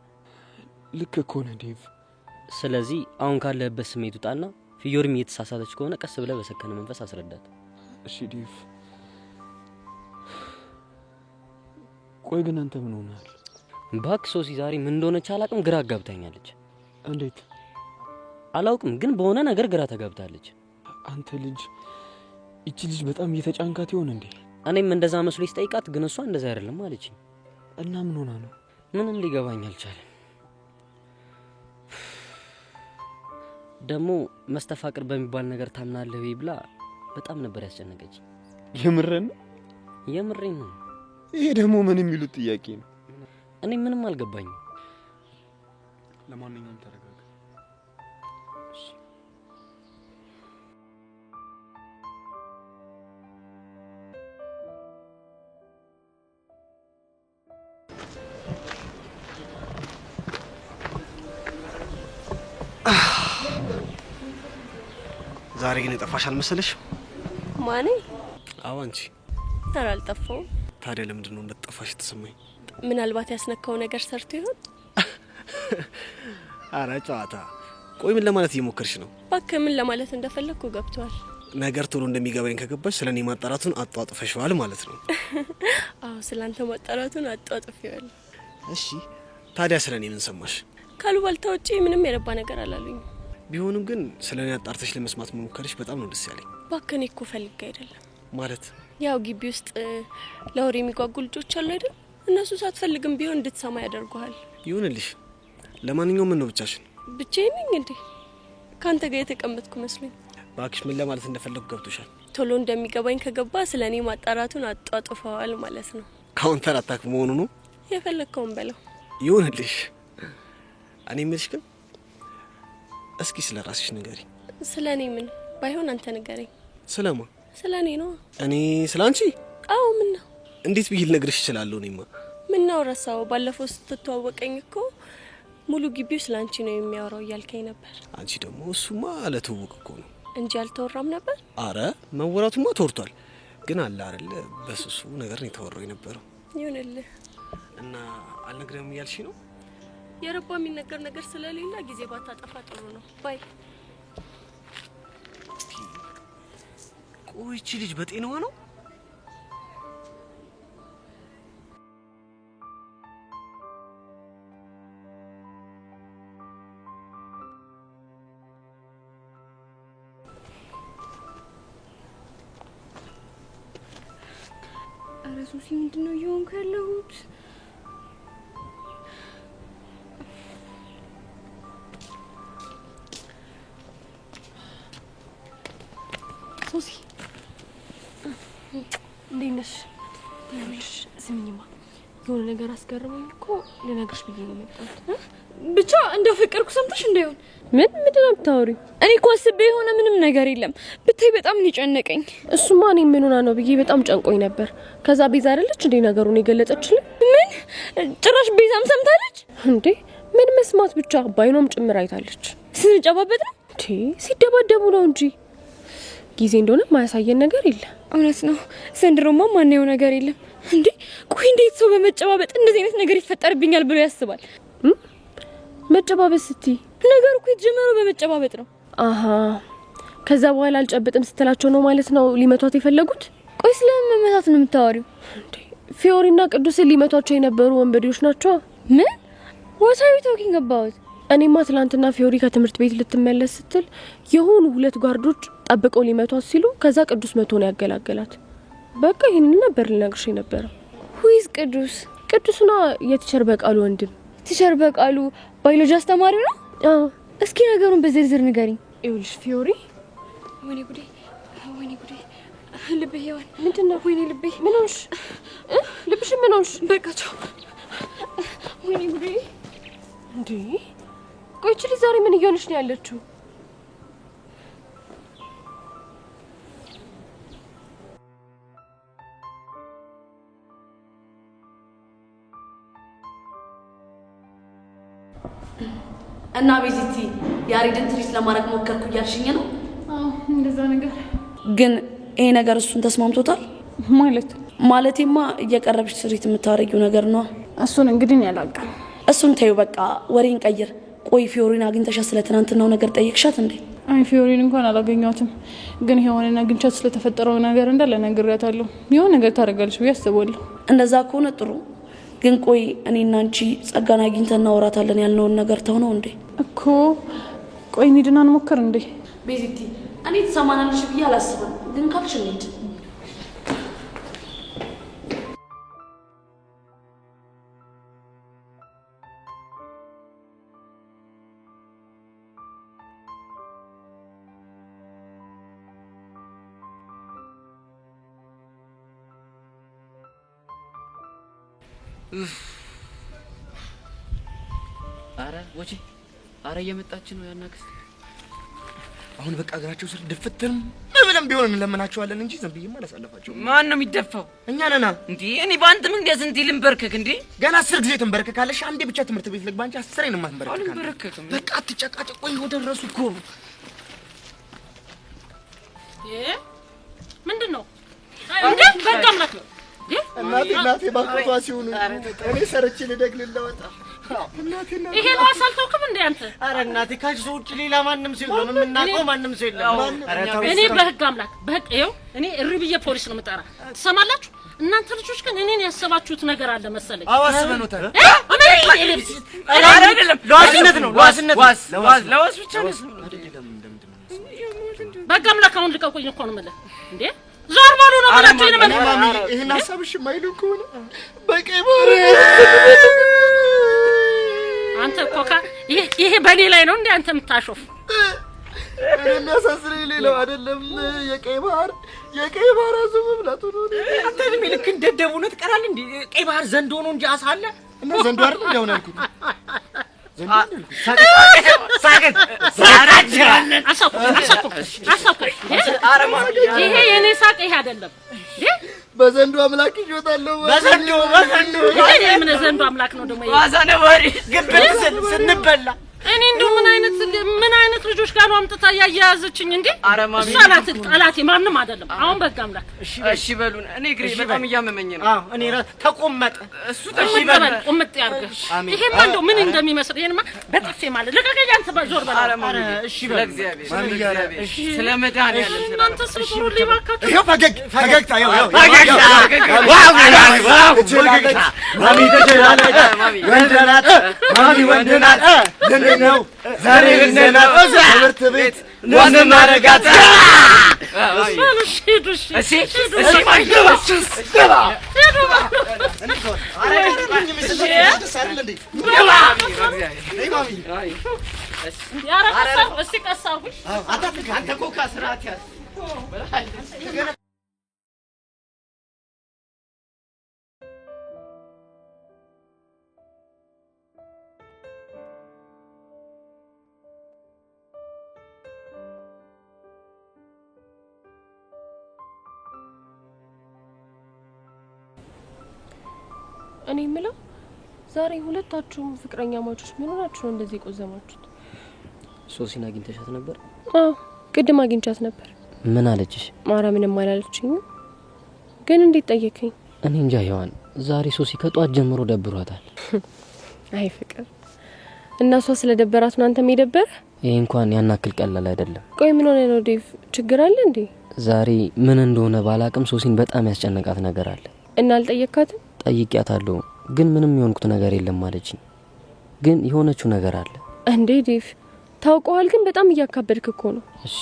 S11: ልክ እኮ ነህ ዴቭ።
S6: ስለዚህ አሁን ካለህበት ስሜት ውጣና ፊዮሪም እየተሳሳተች ከሆነ ቀስ ብለህ በሰከነ መንፈስ አስረዳት።
S11: እሺ ዴቭ። ቆይ ግን አንተ ምን ሆነሃል?
S6: እባክህ ሶሲ ዛሬ ምን እንደሆነች አላውቅም፣ ግራ አጋብታኛለች።
S11: እንዴት?
S6: አላውቅም ግን በሆነ ነገር ግራ ተጋብታለች።
S11: አንተ ልጅ፣ እቺ ልጅ በጣም እየተጫንካት ይሆን እንዴ?
S6: እኔም እንደዛ መስሎኝ ስጠይቃት ግን እሷ እንደዛ አይደለም አለችኝ።
S11: እና ምን ሆና ነው?
S6: ምንም ሊገባኝ አልቻለም። ደግሞ መስተፋቅር በሚባል ነገር ታምናለህ ወይ ብላ በጣም ነበር ያስጨነቀች።
S11: የምሬን ነው?
S6: የምሬን ነው።
S11: ይሄ ደግሞ ምን የሚሉት ጥያቄ ነው?
S6: እኔ ምንም አልገባኝም።
S11: ለማንኛውም ተረጋጋ። ዛሬ ግን የጠፋሽ አልመሰለሽ?
S3: ማኔ?
S11: አዎ አንቺ።
S3: ኧረ አልጠፋሁም።
S11: ታዲያ ለምንድን ነው እንደጠፋሽ ተሰማኝ?
S3: ምናልባት ያስነካው ነገር ሰርቶ ይሆን?
S11: አረ ጨዋታ። ቆይ ምን ለማለት እየሞከርሽ ነው?
S3: እባክህ ምን ለማለት እንደፈለግኩ ገብቷል።
S11: ነገር ቶሎ እንደሚገባኝ ከገባሽ ስለኔ ማጣራቱን አጧጥፈሽዋል ማለት ነው።
S3: አዎ ስላንተ ማጣራቱን አጧጥፈዋል።
S11: እሺ ታዲያ ስለኔ ምን ሰማሽ?
S3: ካሉባልታ ውጪ ምንም የረባ ነገር አላሉኝ።
S11: ቢሆንም ግን ስለኔ አጣርተሽ ለመስማት መሞከርሽ በጣም ነው ደስ ያለኝ።
S3: እባክህ እኔ እኮ ፈልጌ አይደለም።
S11: ማለት
S3: ያው ግቢ ውስጥ ለወሬ የሚጓጉ ልጆች አሉ አይደል? እነሱ ሳትፈልግም ቢሆን እንድትሰማ ያደርጉሃል።
S11: ይሁንልሽ። ለማንኛውም ምን ነው ብቻሽን?
S3: ብቻዬን ነኝ እንዴ? ካንተ ጋር የተቀመጥኩ መስሎኝ።
S11: እባክሽ ምን ለማለት እንደፈለኩ ገብቶሻል።
S3: ቶሎ እንደሚገባኝ ከገባ ስለኔ ማጣራቱን አጧጥፈዋል ማለት ነው።
S11: ካውንተር አታክ መሆኑ ነው።
S3: የፈለከውን በለው።
S11: ይሁንልሽ። እኔ የምልሽ ግን እስኪ ስለ ራስሽ ንገሪ።
S3: ስለኔ ምን ባይሆን አንተ ንገረኝ።
S11: ስለማ?
S3: ስለኔ ነው።
S11: እኔ ስላንቺ?
S3: አዎ ምን ነው?
S11: እንዴት ብዬ ልነግርሽ እችላለሁ? እኔማ
S3: ምን ነው ረሳው? ባለፈው ስትተዋወቀኝ እኮ ሙሉ ግቢው ስላንቺ ነው የሚያወራው እያልከኝ ነበር።
S11: አንቺ ደግሞ እሱማ ለትውውቅ እኮ ነው
S3: እንጂ አልተወራም ነበር።
S11: አረ መወራቱማ ተወርቷል፣ ግን አለ አይደል በስሱ ነገር ነው የተወራው የነበረው።
S3: ይሁንልህ።
S11: እና አልነግረም እያልሽ ነው?
S3: የረባ የሚነገር ነገር ስለሌላ ጊዜ ባታጠፋ ጥሩ ነው። ባይ።
S11: ቆይ እቺ ልጅ በጤናዋ ነው?
S8: ኧረ ሱሲ ምንድነው እየሆንኩ ያለሁት?
S3: ሱሲ እንዴት ነሽ? ይኸውልሽ ስሚኝማ፣ የሆነ ነገር አስገርመኝ እኮ ልነግርሽ ብዬ ነው የመጣሁት።
S8: ብቻ እንደ ፍቅርኩ ሰምተሽ እንዳይሆን።
S3: ምንድን ነው የምታወሪው?
S8: እኔ እኮ አስቤ የሆነ ምንም ነገር የለም ብታይ፣ በጣም ነው ጨነቀኝ።
S3: እሱማ እኔ ምን ሆና ነው ብዬ በጣም ጨንቆኝ ነበር። ከዛ ቤዛ አይደለች እንዴ ነገሩን የገለጸችልኝ?
S8: ምን ጭራሽ ቤዛም ሰምታለች
S3: እንዴ? ምን መስማት ብቻ ባይኖም ጭምር አይታለች።
S8: ስንጨባበጥ ነው
S3: እንዴ? ሲደባደቡ ነው እንጂ። ጊዜ እንደሆነ ማያሳየን ነገር የለም።
S16: እውነት ነው። ዘንድሮማ ማንየው ነገር የለም እንዴ። ቆይ እንዴት ሰው በመጨባበጥ እንደዚህ አይነት ነገር ይፈጠርብኛል ብሎ ያስባል?
S3: መጨባበጥ ስትይ
S16: ነገሩ እኮ የተጀመረው በመጨባበጥ ነው።
S3: አሃ ከዛ በኋላ አልጨብጥም ስትላቸው ነው ማለት ነው ሊመቷት የፈለጉት?
S16: ቆይ ስለምን መመታት ነው የምታወሪው?
S3: ፊዮሪና ቅዱስን ሊመቷቸው የነበሩ ወንበዴዎች ናቸው።
S16: ምን? What are you talking about?
S3: እኔማ ትላንትና ፊዮሪ ከትምህርት ቤት ልትመለስ ስትል የሆኑ 2 ጓርዶች ጠብቀው ሊመቷት ሲሉ ከዛ ቅዱስ መቶ ነው ያገላገላት። በቃ ይሄንን ነበር ልነግርሽ የነበረው።
S16: Who is ቅዱስ?
S3: ቅዱስና የቲቸር በቃሉ ወንድም።
S16: ቲቸር በቃሉ ባዮሎጂ አስተማሪው ነው?
S3: አዎ።
S16: እስኪ ነገሩን በዝርዝር ንገሪኝ።
S3: ይኸውልሽ ፊዮሪ፣
S16: ወይኔ ጉዴ፣ ወይኔ ጉዴ፣ ልቤ ይዋል።
S3: ምንድነው?
S16: ወይኔ ልቤ።
S3: ምን ሆንሽ? ልብሽ ምን ሆንሽ?
S16: በቃቸው። ወይኔ ጉዴ።
S3: እንዴ ቆይ እቺ ልጅ ዛሬ ምን እየሆነች ነው ያለችው?
S10: እና ቤዚቲ ያሬድን ትሪት ለማድረግ ሞከርኩ እያልሽኝ ነው?
S9: አዎ እንደዛ ነገር።
S10: ግን ይሄ ነገር እሱን ተስማምቶታል
S9: ማለት?
S10: ማለቴማ እየቀረብሽ ትሪት የምታረጊው ነገር ነው።
S9: እሱን እንግዲህ ያላቀም።
S10: እሱን ተይው በቃ ወሬን ቀይር። ቆይ ፊዮሪን አግኝተሻት ስለ ትናንትናው ነገር ጠይቅሻት እንዴ?
S9: አይ ፊዮሪን እንኳን አላገኘኋትም፣ ግን የሆነና አግኝቻት ስለተፈጠረው ነገር እንዳለ ነግሬያታለሁ። የሆነ ነገር ታደርጋለች ብዬ አስባለሁ።
S10: እንደዛ ከሆነ ጥሩ። ግን ቆይ እኔና አንቺ ጸጋን አግኝተን እናወራታለን ያልነውን ነገር ተው ነው እንዴ?
S9: እኮ ቆይ እንሂድና እንሞክር እንዴ?
S10: ቤዚቲ እኔ ትሰማናለሽ ብዬ አላስብም፣ ግን ካልሽ እንሂድ።
S12: አረ ወጪ አረ እየመጣች ነው ያናክስ።
S5: አሁን በቃ እግራቸው ስር ድፍትርም ብለን ቢሆን እንለምናቸዋለን እንጂ ዝም ብዬማ አላሳለፋቸው።
S12: ማን ነው የሚደፋው?
S5: እኛ ነና
S12: እንዴ? እኔ ባንተ ምን እንደዚህ ልንበርከክ እንዴ?
S5: ገና 10 ጊዜ ትንበርከካለሽ። አንዴ ብቻ ትምህርት ቤት ልግባ እንጂ 10 ነው የማትንበርከካለሽ። በቃ አትጨቃጨቅ። ቆይ ወደ ደረሱ እኮ
S13: ምንድነው? እንዴ በቃ ማለት ነው።
S5: እናቴ ባቆቷ ሲሆኑ እኔ ሰርቼ ልደግልልለወጣ
S13: ይሄ ነው አሳልተውክም እንዴ አንተ?
S2: አረ እናቴ ካሽ ውጭ ሌላ ማንም ሰው የለም፣ የምናውቀው ማንም ሰው የለም።
S13: እኔ በህግ አምላክ በህግ ይኸው እኔ እሪ ብዬ ፖሊስ ነው የምጠራ። ትሰማላችሁ? እናንተ ልጆች ግን እኔን ያሰባችሁት ነገር አለ መሰለኝ።
S2: አዋስበኑታል።
S13: አይደለም
S2: ለዋስነት ነው፣ ለዋስነት ለዋስ ብቻ ነው።
S13: በህግ አምላክ አሁን ልቀቁኝ እኮ ነው የምልህ እንዴ። ዞር በሉ ነው ማለት ነው።
S5: ማሚ ይሄን ሐሳብሽ የማይሉ ከሆነ በቀይ ባህር
S13: አንተ ኮካ ይሄ በኔ ላይ ነው እንዴ አንተ የምታሾፍ?
S5: እኔ የሚያሳስረኝ ሌላው አይደለም የቀይ ባህር አዞ መብላቱ ነው።
S2: አንተ ልክ ልክ እንደደቡ ነው ትቀራል እንዴ? ቀይ ባህር ዘንዶ ነው እንጂ አሳ አለ
S5: እና ዘንዶ አይደል እንደሆነ አልኩት።
S13: ይሄ የኔ ሳቅ ይሄ አይደለም።
S5: በዘንዶ አምላክ ይጆታለሁ።
S2: በዘንዶ
S13: ይሄ ምን ዘንዶ አምላክ ነው ደግሞ?
S2: ዋዛ ነበር ግብት ስንበላ
S13: እኔ እንደው ምን አይነት ልጆች ጋር ነው አምጥታ ያያያዘችኝ እንዴ? እሷ ናት ጠላቴ፣ ማንም አይደለም። አሁን በቃ አምላክ
S12: እሺ በሉን። እኔ እግሬ በጣም እያመመኝ ነው።
S2: አዎ እኔ ተቆመጠ።
S13: እሱ ተቆመጠ። ቁምጥ ያርገሽ። ይሄማ እንደው ምን እንደሚመስል ይሄንማ በጥፌ ማለት ለቀቀኝ። አንተ ዞር በላ።
S2: እሺ በእግዚአብሔር
S12: እሺ ስለ መድኃኒዓለም
S13: እናንተ ስሩ ሊባካችሁ።
S5: ይሄው ፈገግታ ይሄው
S2: ማሚ ተጀራለች። ወንደናት ማሚ ወንደናት ነው ዛሬ ልንና ትምህርት ቤት ወንናረጋት። እሺ አንተ ኮካ ስርዓት ያዝ።
S3: እኔ የምለው ዛሬ ሁለታችሁም ፍቅረኛ ማቾች ምን ሆናችሁ ነው እንደዚህ ቆዘማችሁት?
S6: ሶሲን አግኝተሻት ነበር?
S3: አዎ ቅድም አግኝቻት ነበር።
S6: ምን አለችሽ?
S3: ማርያምንም አላለችኝ። ግን እንዴት ጠየከኝ?
S6: እኔ እንጃ ሔዋን፣ ዛሬ ሶሲ ከጧት ጀምሮ ደብሯታል።
S3: አይ ፍቅር፣ እና እሷ ስለደበራት ነው አንተም የደበረ?
S6: ይሄ እንኳን ያናክል ቀላል አይደለም።
S3: ቆይ ምን ሆነ ነው ዴቭ? ችግር አለ እንዴ?
S6: ዛሬ ምን እንደሆነ ባላቅም ሶሲን በጣም ያስጨነቃት ነገር አለ።
S3: እና አልጠየካትም?
S6: ጠይቂያታለሁ፣ ግን ምንም የሆንኩት ነገር የለም አለችኝ። ግን የሆነችው ነገር አለ።
S3: እንዴ ዴቭ፣ ታውቀዋል? ግን በጣም እያካበድክ እኮ ነው።
S6: እሺ፣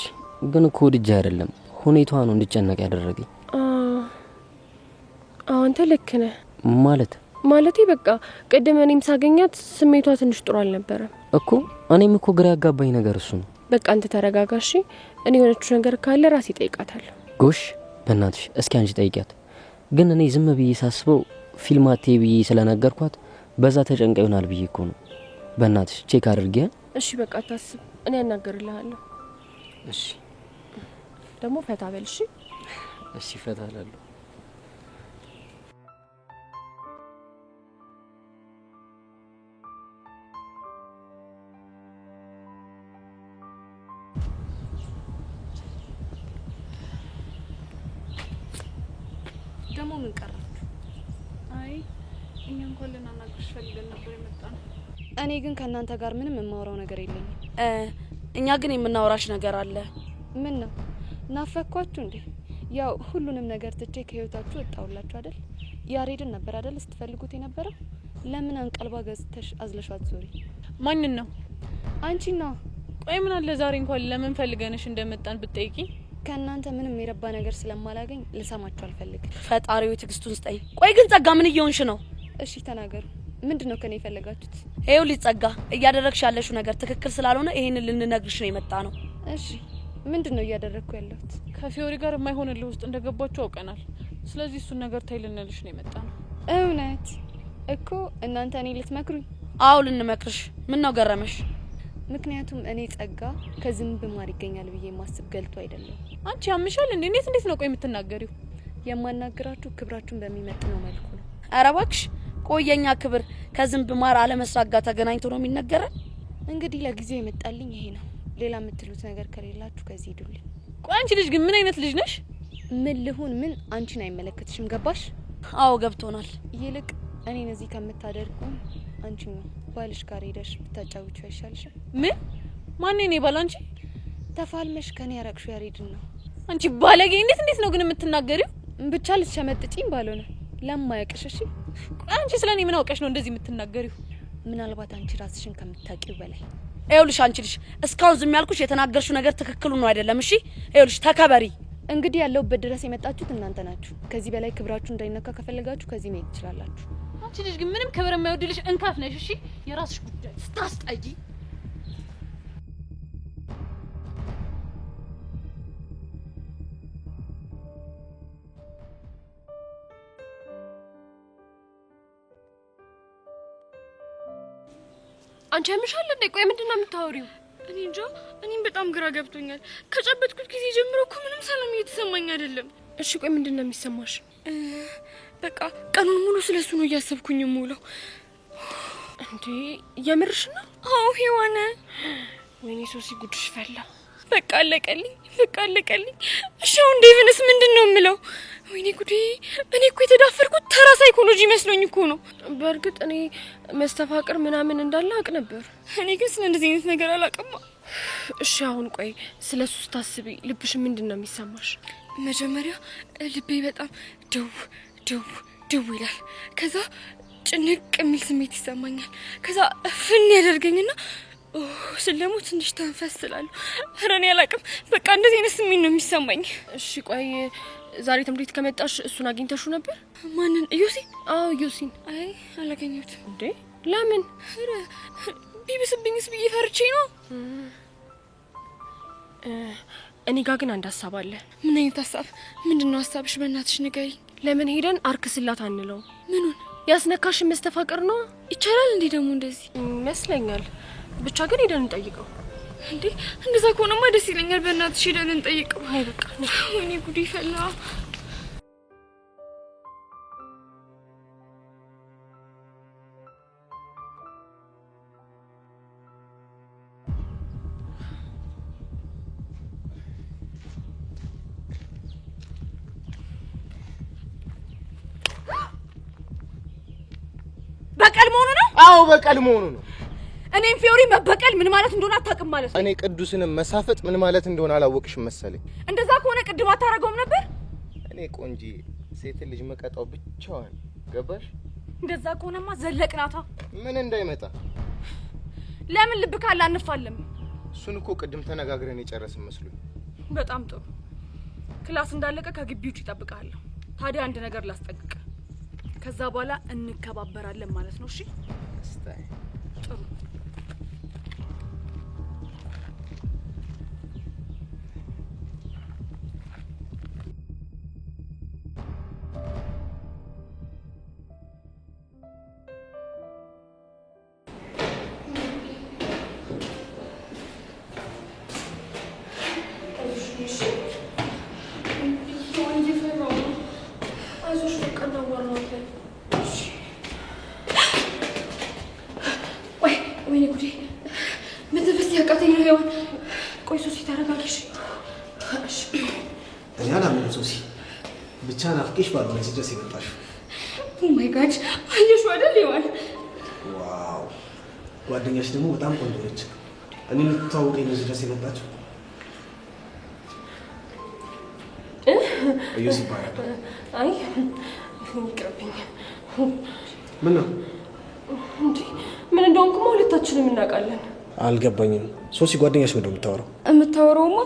S6: ግን እኮ ወድጄ አይደለም፣ ሁኔታዋ ነው እንድጨነቅ ያደረገኝ።
S3: አንተ ልክ ነህ።
S6: ማለቴ
S3: በቃ ቅድም እኔም ሳገኛት ስሜቷ ትንሽ ጥሩ አልነበረም
S6: እኮ። እኔም እኮ ግራ ያጋባኝ ነገር እሱ ነው።
S3: በቃ አንተ ተረጋጋሽ። እኔ የሆነችው ነገር ካለ ራሴ ጠይቃታለሁ።
S6: ጎሽ፣ በእናትሽ እስኪ አንቺ ጠይቂያት። ግን እኔ ዝም ብዬ ሳስበው ፊልማቴ ብዬ ስለነገርኳት በዛ ተጨንቃ ይሆናል ብዬ እኮ ነው። በእናትሽ ቼክ አድርጊያ።
S3: እሺ በቃ አታስብ፣ እኔ አናገርልሃለሁ።
S6: እሺ
S3: ደግሞ ፈታ በል።
S6: እሺ ፈታ እላለሁ።
S8: ደግሞ ምን ቀራችሁ? አይ እኛ እንኳን ልናናግርሽ ፈልገን ነበር የመጣነው። እኔ ግን ከእናንተ ጋር ምንም የማወራው ነገር የለኝም።
S10: እኛ ግን የምናወራሽ ነገር አለ።
S8: ምን ነው? ናፈኳችሁ እንዴ? ያው ሁሉንም ነገር ትቼ ከህይወታችሁ ወጣሁላችሁ አይደል? ያሬድን ነበር አይደል ስትፈልጉት የነበረው? ለምን አንቀልባ ገዝተሽ አዝለሻት ዞሪ?
S9: ማንን ነው?
S8: አንቺና።
S9: ቆይ ምን አለ ዛሬ እንኳን ለምን ፈልገንሽ እንደመጣን ብትጠይቂ?
S8: ከእናንተ ምንም የረባ ነገር ስለማላገኝ ልሰማችሁ አልፈልግም።
S10: ፈጣሪው ትዕግስቱን ስጠኝ። ቆይ ግን ጸጋ ምን እየሆንሽ ነው?
S8: እሺ ተናገሩ። ምንድነው ከኔ የፈለጋችሁት?
S10: ይኸውልሽ ጸጋ፣ እያደረግሽ ያለሽው ነገር ትክክል ስላልሆነ ይሄንን ልንነግርሽ ነው የመጣ ነው።
S8: እሺ ምንድነው እያደረግኩ ያለሁት?
S9: ከፊዮሪ ጋር የማይሆንልህ ውስጥ እንደገባችሁ አውቀናል። ስለዚህ እሱን ነገር ታይ ልንልሽ ነው የመጣ ነው።
S8: እውነት እኮ እናንተ እኔ ልትመክሩኝ?
S10: አዎ ልንመክርሽ። ምን ነው ገረመሽ?
S8: ምክንያቱም እኔ ጸጋ ከዝንብ ማር ይገኛል ብዬ ማስብ ገልቶ አይደለም።
S9: አንቺ ያምሻል እንዴ? እንዴት ነው ቆይ የምትናገሪው?
S8: የማናገራችሁ ክብራችሁን በሚመጥነው መልኩ ነው።
S10: ኧረ እባክሽ፣ ቆየኛ ክብር ከዝንብ ማር አለመስራት ጋር ተገናኝቶ ነው የሚነገረን?
S8: እንግዲህ ለጊዜው የመጣልኝ ይሄ ነው። ሌላ የምትሉት ነገር ከሌላችሁ ከዚህ ሂዱልኝ።
S9: ቆይ አንቺ ልጅ ግን ምን አይነት ልጅ ነሽ?
S8: ምን ልሁን ምን አንቺን አይመለከትሽም። ገባሽ?
S10: አዎ ገብቶናል።
S8: ይልቅ እኔን እዚህ ከምታደርጉ አንቺ ነው ባልሽ ጋር ሄደሽ ብታጫውቹ አይሻልሽም?
S9: ምን? ማን ነው ባል? አንቺ
S8: ተፋልመሽ ከኔ ያረቅሹ ያሬድን ነው።
S9: አንቺ ባለጌ! እንዴት ነው ግን የምትናገሪው?
S8: ብቻ ልትሸመጥጪኝ ባልሆነ ለማያውቅሽ። እሺ
S9: ቆይ አንቺ ስለኔ ምን አውቀሽ ነው እንደዚህ የምትናገሪው?
S8: ምናልባት አንቺ ራስሽን ከምታውቂው በላይ።
S10: ይኸውልሽ አንቺ ልጅ እስካሁን ዝም ያልኩሽ የተናገርሽው ነገር ትክክሉ ነው አይደለም? እሺ ይኸውልሽ ተከበሪ።
S8: እንግዲህ ያለውበት ድረስ የመጣችሁት እናንተ ናችሁ። ከዚህ በላይ ክብራችሁ እንዳይነካ ከፈለጋችሁ ከዚህ መሄድ ትችላላችሁ።
S9: አንቺ ልጅ ግን ምንም ክብር የማይወድልሽ እንካፍ ነሽ። እሺ የራስሽ ጉዳይ ስታስጠጂ።
S3: አንቺ ያምሻል እንዴ? ቆይ ምንድነው የምታወሪው?
S16: እኔ እንጃ፣ እኔም በጣም ግራ ገብቶኛል። ከጨበጥኩት ጊዜ ጀምሮ እኮ ምንም ሰላም እየተሰማኝ አይደለም።
S3: እሺ ቆይ ምንድነው የሚሰማሽ?
S16: በቃ ቀኑን ሙሉ ስለሱ ነው እያሰብኩኝ የምውለው።
S3: እንዴ የምርሽ ነው?
S16: አዎ ሄዋነ።
S3: ወይኔ ሶሲ ጉድሽ ፈላ።
S16: በቃ አለቀልኝ። እሺ አሁን ዴቭንስ ምንድነው የምለው? ወይኔ ጉዴ! እኔ እኮ የተዳፈርኩት ተራ ሳይኮሎጂ መስሎኝ እኮ ነው።
S3: በእርግጥ እኔ መስተፋቅር ምናምን እንዳለ አውቅ ነበር።
S16: እኔ ግን ስለ እንደዚህ አይነት ነገር አላውቅም።
S3: እሺ አሁን ቆይ ስለሱ ስታስቢ ልብሽ ምንድነው የሚሰማሽ?
S16: መጀመሪያ ልቤ በጣም ደው ይላል። ከዛ ጭንቅ የሚል ስሜት ይሰማኛል። ከዛ ፍን ያደርገኝና ስል ደግሞ ትንሽ ተንፈስ ስላለሁ። ኧረ እኔ አላውቅም። በቃ እንደዚህ አይነት ስሜት ነው የሚሰማኝ።
S3: እሺ ቆይ ዛሬ ትምህርት ቤት ከመጣሽ እሱን አግኝተሽው ነበር?
S16: ማንን? ዮሲን?
S3: አዎ ዮሲን።
S16: አይ አላገኘሁትም።
S3: እንዴ ለምን?
S16: ኧረ ቢብስብኝስ ብዬ ፈርቼ ነው።
S3: እኔ ጋር ግን አንድ ሀሳብ አለ።
S16: ምን አይነት ሀሳብ? ምንድነው ሀሳብሽ? በእናትሽ ንገሪኝ።
S3: ለምን ሄደን አርክስላት አንለው?
S16: ምኑን?
S3: ያስነካሽን መስተፋቅር ነው።
S16: ይቻላል እንዴ ደግሞ እንደዚህ?
S3: ይመስለኛል። ብቻ ግን ሄደን እንጠይቀው።
S16: እንዴ እንደዛ ከሆነማ ደስ ይለኛል። በእናትሽ ሄደን እንጠይቀው።
S3: አይ በቃ
S16: ወይኔ ጉዴ ፈላ።
S17: በቀል መሆኑ ነው?
S4: አዎ በቀል መሆኑ ነው።
S17: እኔም ፊዮሪ መበቀል ምን ማለት እንደሆነ አታውቅም ማለት ነው።
S4: እኔ ቅዱስንም መሳፈጥ ምን ማለት እንደሆነ አላወቅሽም መሰለኝ።
S17: እንደዛ ከሆነ ቅድም አታረገውም ነበር?
S4: እኔ ቆንጂ ሴት ልጅ መቀጣው ብቻዋን ገባሽ?
S17: እንደዛ ከሆነማ ዘለቅናታ።
S4: ምን እንዳይመጣ
S17: ለምን ልብ ካለ አንፋለም?
S4: እሱን እኮ ቅድም ተነጋግረን የጨረስን መስሎኝ።
S17: በጣም ጥሩ። ክላስ እንዳለቀ ከግቢ ውጭ እጠብቅሃለሁ። ታዲያ አንድ ነገር ላስጠንቅቅ። ከዛ በኋላ እንከባበራለን ማለት ነው። እሺ? ጥሩ።
S16: ወይኔ ጉዴ! መተንፈስ ያቃተኝ ነው። ሄዋን ቆይ ሶሲ ተረጋጊሽ።
S18: እኔ አላምንም ሶሲ፣ ብቻ ናፍቄሽ ባልሆነ እዚህ ድረስ የመጣሽው።
S16: ኦ ማይ ጋድ! አየሽው አይደል ሄዋን?
S18: ዋው! ጓደኛሽ ደግሞ በጣም ቆንጆ ነች። እኔ ልትተዋወቀኝ ነው እዚህ ድረስ የመጣችው? እዩስ ይባላል።
S16: አይ ይቅርብኝ።
S18: ምን ነው
S16: እንዴ? ምን እንደሆንኩማ ሁለታችንም እናውቃለን።
S18: አልገባኝም። ሶሲ ጓደኛሽ ምንድን ነው የምታወራው?
S16: የምታወራውማ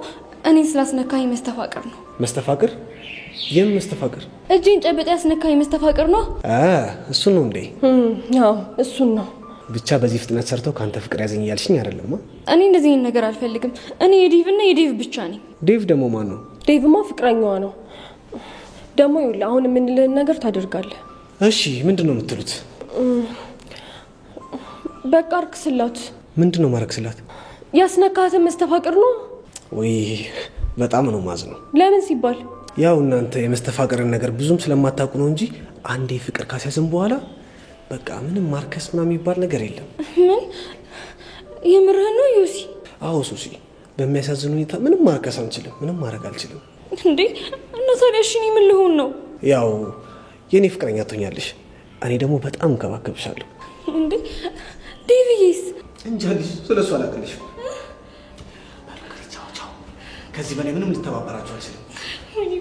S16: እኔን ስላስነካኝ መስተፋቅር ነው።
S18: መስተፋቅር? የምን መስተፋቅር?
S16: እጄን ጨብጣ ያስነካኝ መስተፋቅር ነው።
S18: እሱን ነው እንዴ?
S16: አዎ እሱን ነው።
S18: ብቻ በዚህ ፍጥነት ሰርተው ካንተ ፍቅር ያዘኝ እያልሽኝ አይደለም?
S16: እኔ እንደዚህ አይነት ነገር አልፈልግም። እኔ የዴቭና የዴቭ ብቻ ነኝ።
S18: ዴቭ ደግሞ ማን ነው?
S16: ዴቭማ ፍቅረኛዋ ነው። ደግሞ ይኸውልህ አሁን የምንልህን ነገር ታደርጋለህ።
S18: እሺ ምንድን ነው የምትሉት?
S16: በቃ አርክስላት።
S18: ምንድን ነው ማረክስላት?
S16: ያስነካትን መስተፋቅር ነው።
S18: ወይ በጣም ነው ማዝነው።
S16: ለምን ሲባል
S18: ያው እናንተ የመስተፋቅርን ነገር ብዙም ስለማታውቁ ነው እንጂ አንዴ ፍቅር ካስያዝን በኋላ በቃ ምንም ማርከስ ምናምን የሚባል ነገር የለም።
S16: ምን የምርህን ነው ዩሲ?
S18: አዎ ሱሲ፣ በሚያሳዝን ሁኔታ ምንም ማርከስ አንችልም። ምንም ማድረግ አልችልም።
S16: እንዴ እና ታዲያ እሺ እኔ ምን ልሆን ነው?
S18: ያው የኔ ፍቅረኛ ትሆኛለሽ፣ እኔ ደግሞ በጣም እንከባከብሻለሁ።
S16: እንዴ ዴቪስ
S18: እንጃልሽ፣ ስለሱ አላውቅልሽም። ከዚህ በላይ ምንም ልተባበራችሁ አልችልም።
S16: ወይኔ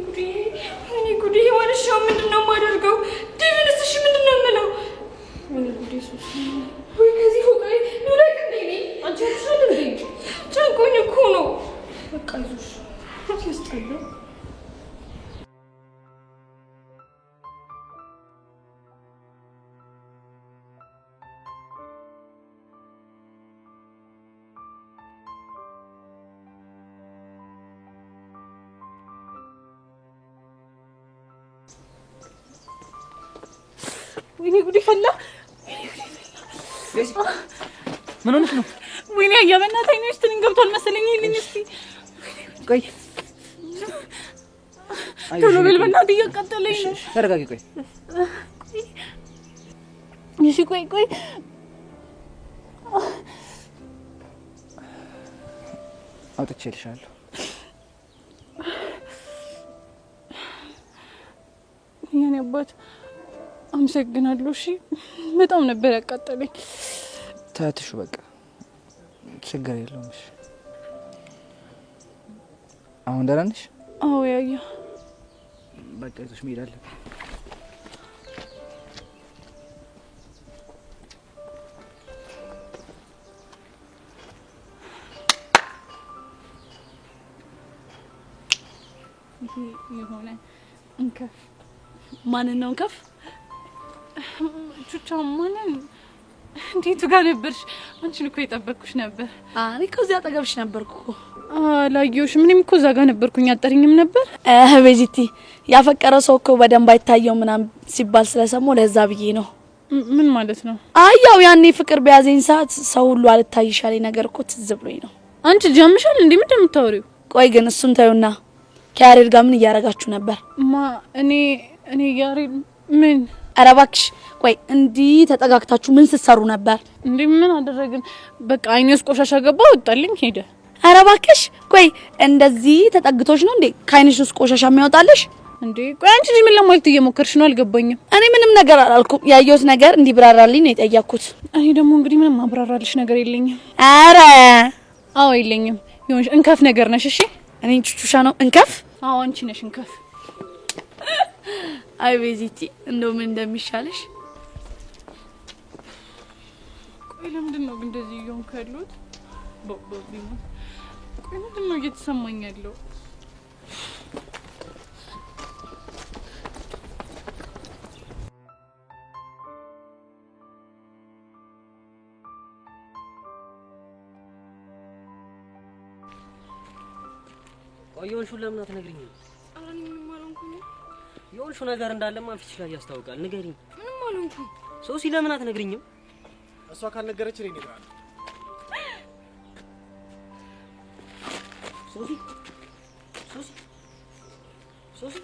S16: ጉዴ! ዋልሻው ምንድን ነው የማደርገው? ዴቪንስ እሺ ምንድን ነው የምለው? ወይኔ ጉዴ! ሱሲ ወይ ከዚህ ፎቅ ላይ ልውደቅ እንዴ? አንቺ አትሻል እንዴ? ጨንቆኝ እኮ ነው። በቃ ይዞሽ ያስጠላ።
S9: ወይኔ ጉዴ ፈላ!
S12: ምን ሆነሽ ነው?
S9: ወይኔ ያበናት አይኔ ውስጥ ገብቷል መሰለኝ። ይሄን እስቲ
S12: ቆይ
S9: ቶሎ በል በእናትህ እያቃጠለኝ ነው።
S12: ተረጋጊ። ቆይ
S9: እሺ ቆይ
S12: አውጥቼልሻለሁ።
S9: የኔ አባት አመሰግናለሁ። እሺ በጣም ነበር ያቃጠለኝ።
S12: ታትሹ በቃ ችግር የለውም። እሺ አሁን ደህና ነሽ?
S9: አዎ ያያ
S12: በቃ ይዞሽ መሄድ አለብኝ።
S9: የሆነ እንከፍ
S10: ማንን ነው እንከፍ?
S9: ቹቻ ማንን? እንዴት ጋር ነበርሽ? አንቺን እኮ የጠበቅኩሽ ነበር።
S10: እኔ እኮ እዚያ አጠገብሽ ነበርኩ እኮ።
S9: አላየሁሽም። እኔም እኮ እዛ ጋር ነበርኩኝ። አጠሪኝም ነበር።
S10: ቤዚቲ ያፈቀረ ሰው እኮ በደንብ አይታየው ምናምን ሲባል ስለሰማሁ ለዛ ብዬ ነው።
S9: ምን ማለት ነው?
S10: ያው ያኔ ፍቅር በያዘኝ ሰዓት ሰው ሁሉ አልታይሻለኝ ነገር እኮ ትዝ ብሎኝ ነው።
S9: አንቺ ጀምሻል እንዴ? ምንድን ነው የምታወሪው?
S10: ቆይ ግን እሱን ታዩና ከያሬድ ጋር ምን እያረጋችሁ ነበር?
S9: እኔ ያሬድ ምን?
S10: ኧረ እባክሽ ቆይ እንዲህ ተጠጋግታችሁ ምን ስትሰሩ ነበር?
S9: እንዴ ምን አደረግን? በቃ አይኔ ውስጥ ቆሻሻ ገባ፣ ወጣልኝ፣ ሄደ።
S10: ኧረ እባክሽ ቆይ እንደዚህ ተጠግቶሽ ነው እንዴ ከአይንሽ ውስጥ ቆሻሻ የሚያወጣልሽ?
S9: እንዴ ቆይ አንቺ ምን ለማለት እየሞከርሽ ነው? አልገባኝም።
S10: እኔ ምንም ነገር አላልኩም። ያየሁት ነገር እንዲብራራልኝ ነው የጠየቅኩት።
S9: እኔ ደግሞ እንግዲህ ምንም ማብራራልሽ ነገር የለኝም።
S10: አረ
S9: አዎ የለኝም። ይሁንሽ እንከፍ ነገር ነሽ። እሺ
S10: እኔ ቹቹሻ ነው እንከፍ?
S9: አዎ አንቺ ነሽ እንከፍ።
S10: አይ ቤዚቲ እንደው ምን እንደሚሻለሽ።
S9: ቆይ ለምንድን ነው ግን እንደዚህ እየሆንኩ ያለሁት? ቆይ ምንድን ነው እየተሰማኝ ያለው?
S6: ቆየሁን ለምን አትነግሪኝም?
S16: አላኝ ምንም አልሆንኩም።
S6: የሆንሽው ነገር እንዳለማ ፊትሽ ላይ ያስታውቃል። ንገሪኝ።
S16: ምንም አልሆንኩም።
S6: ሶሲ ለምን አትነግሪኝም?
S18: እሷ ካልነገረች እኔ እነግራለሁ።
S6: ሶሲ ሶሲ ሶሲ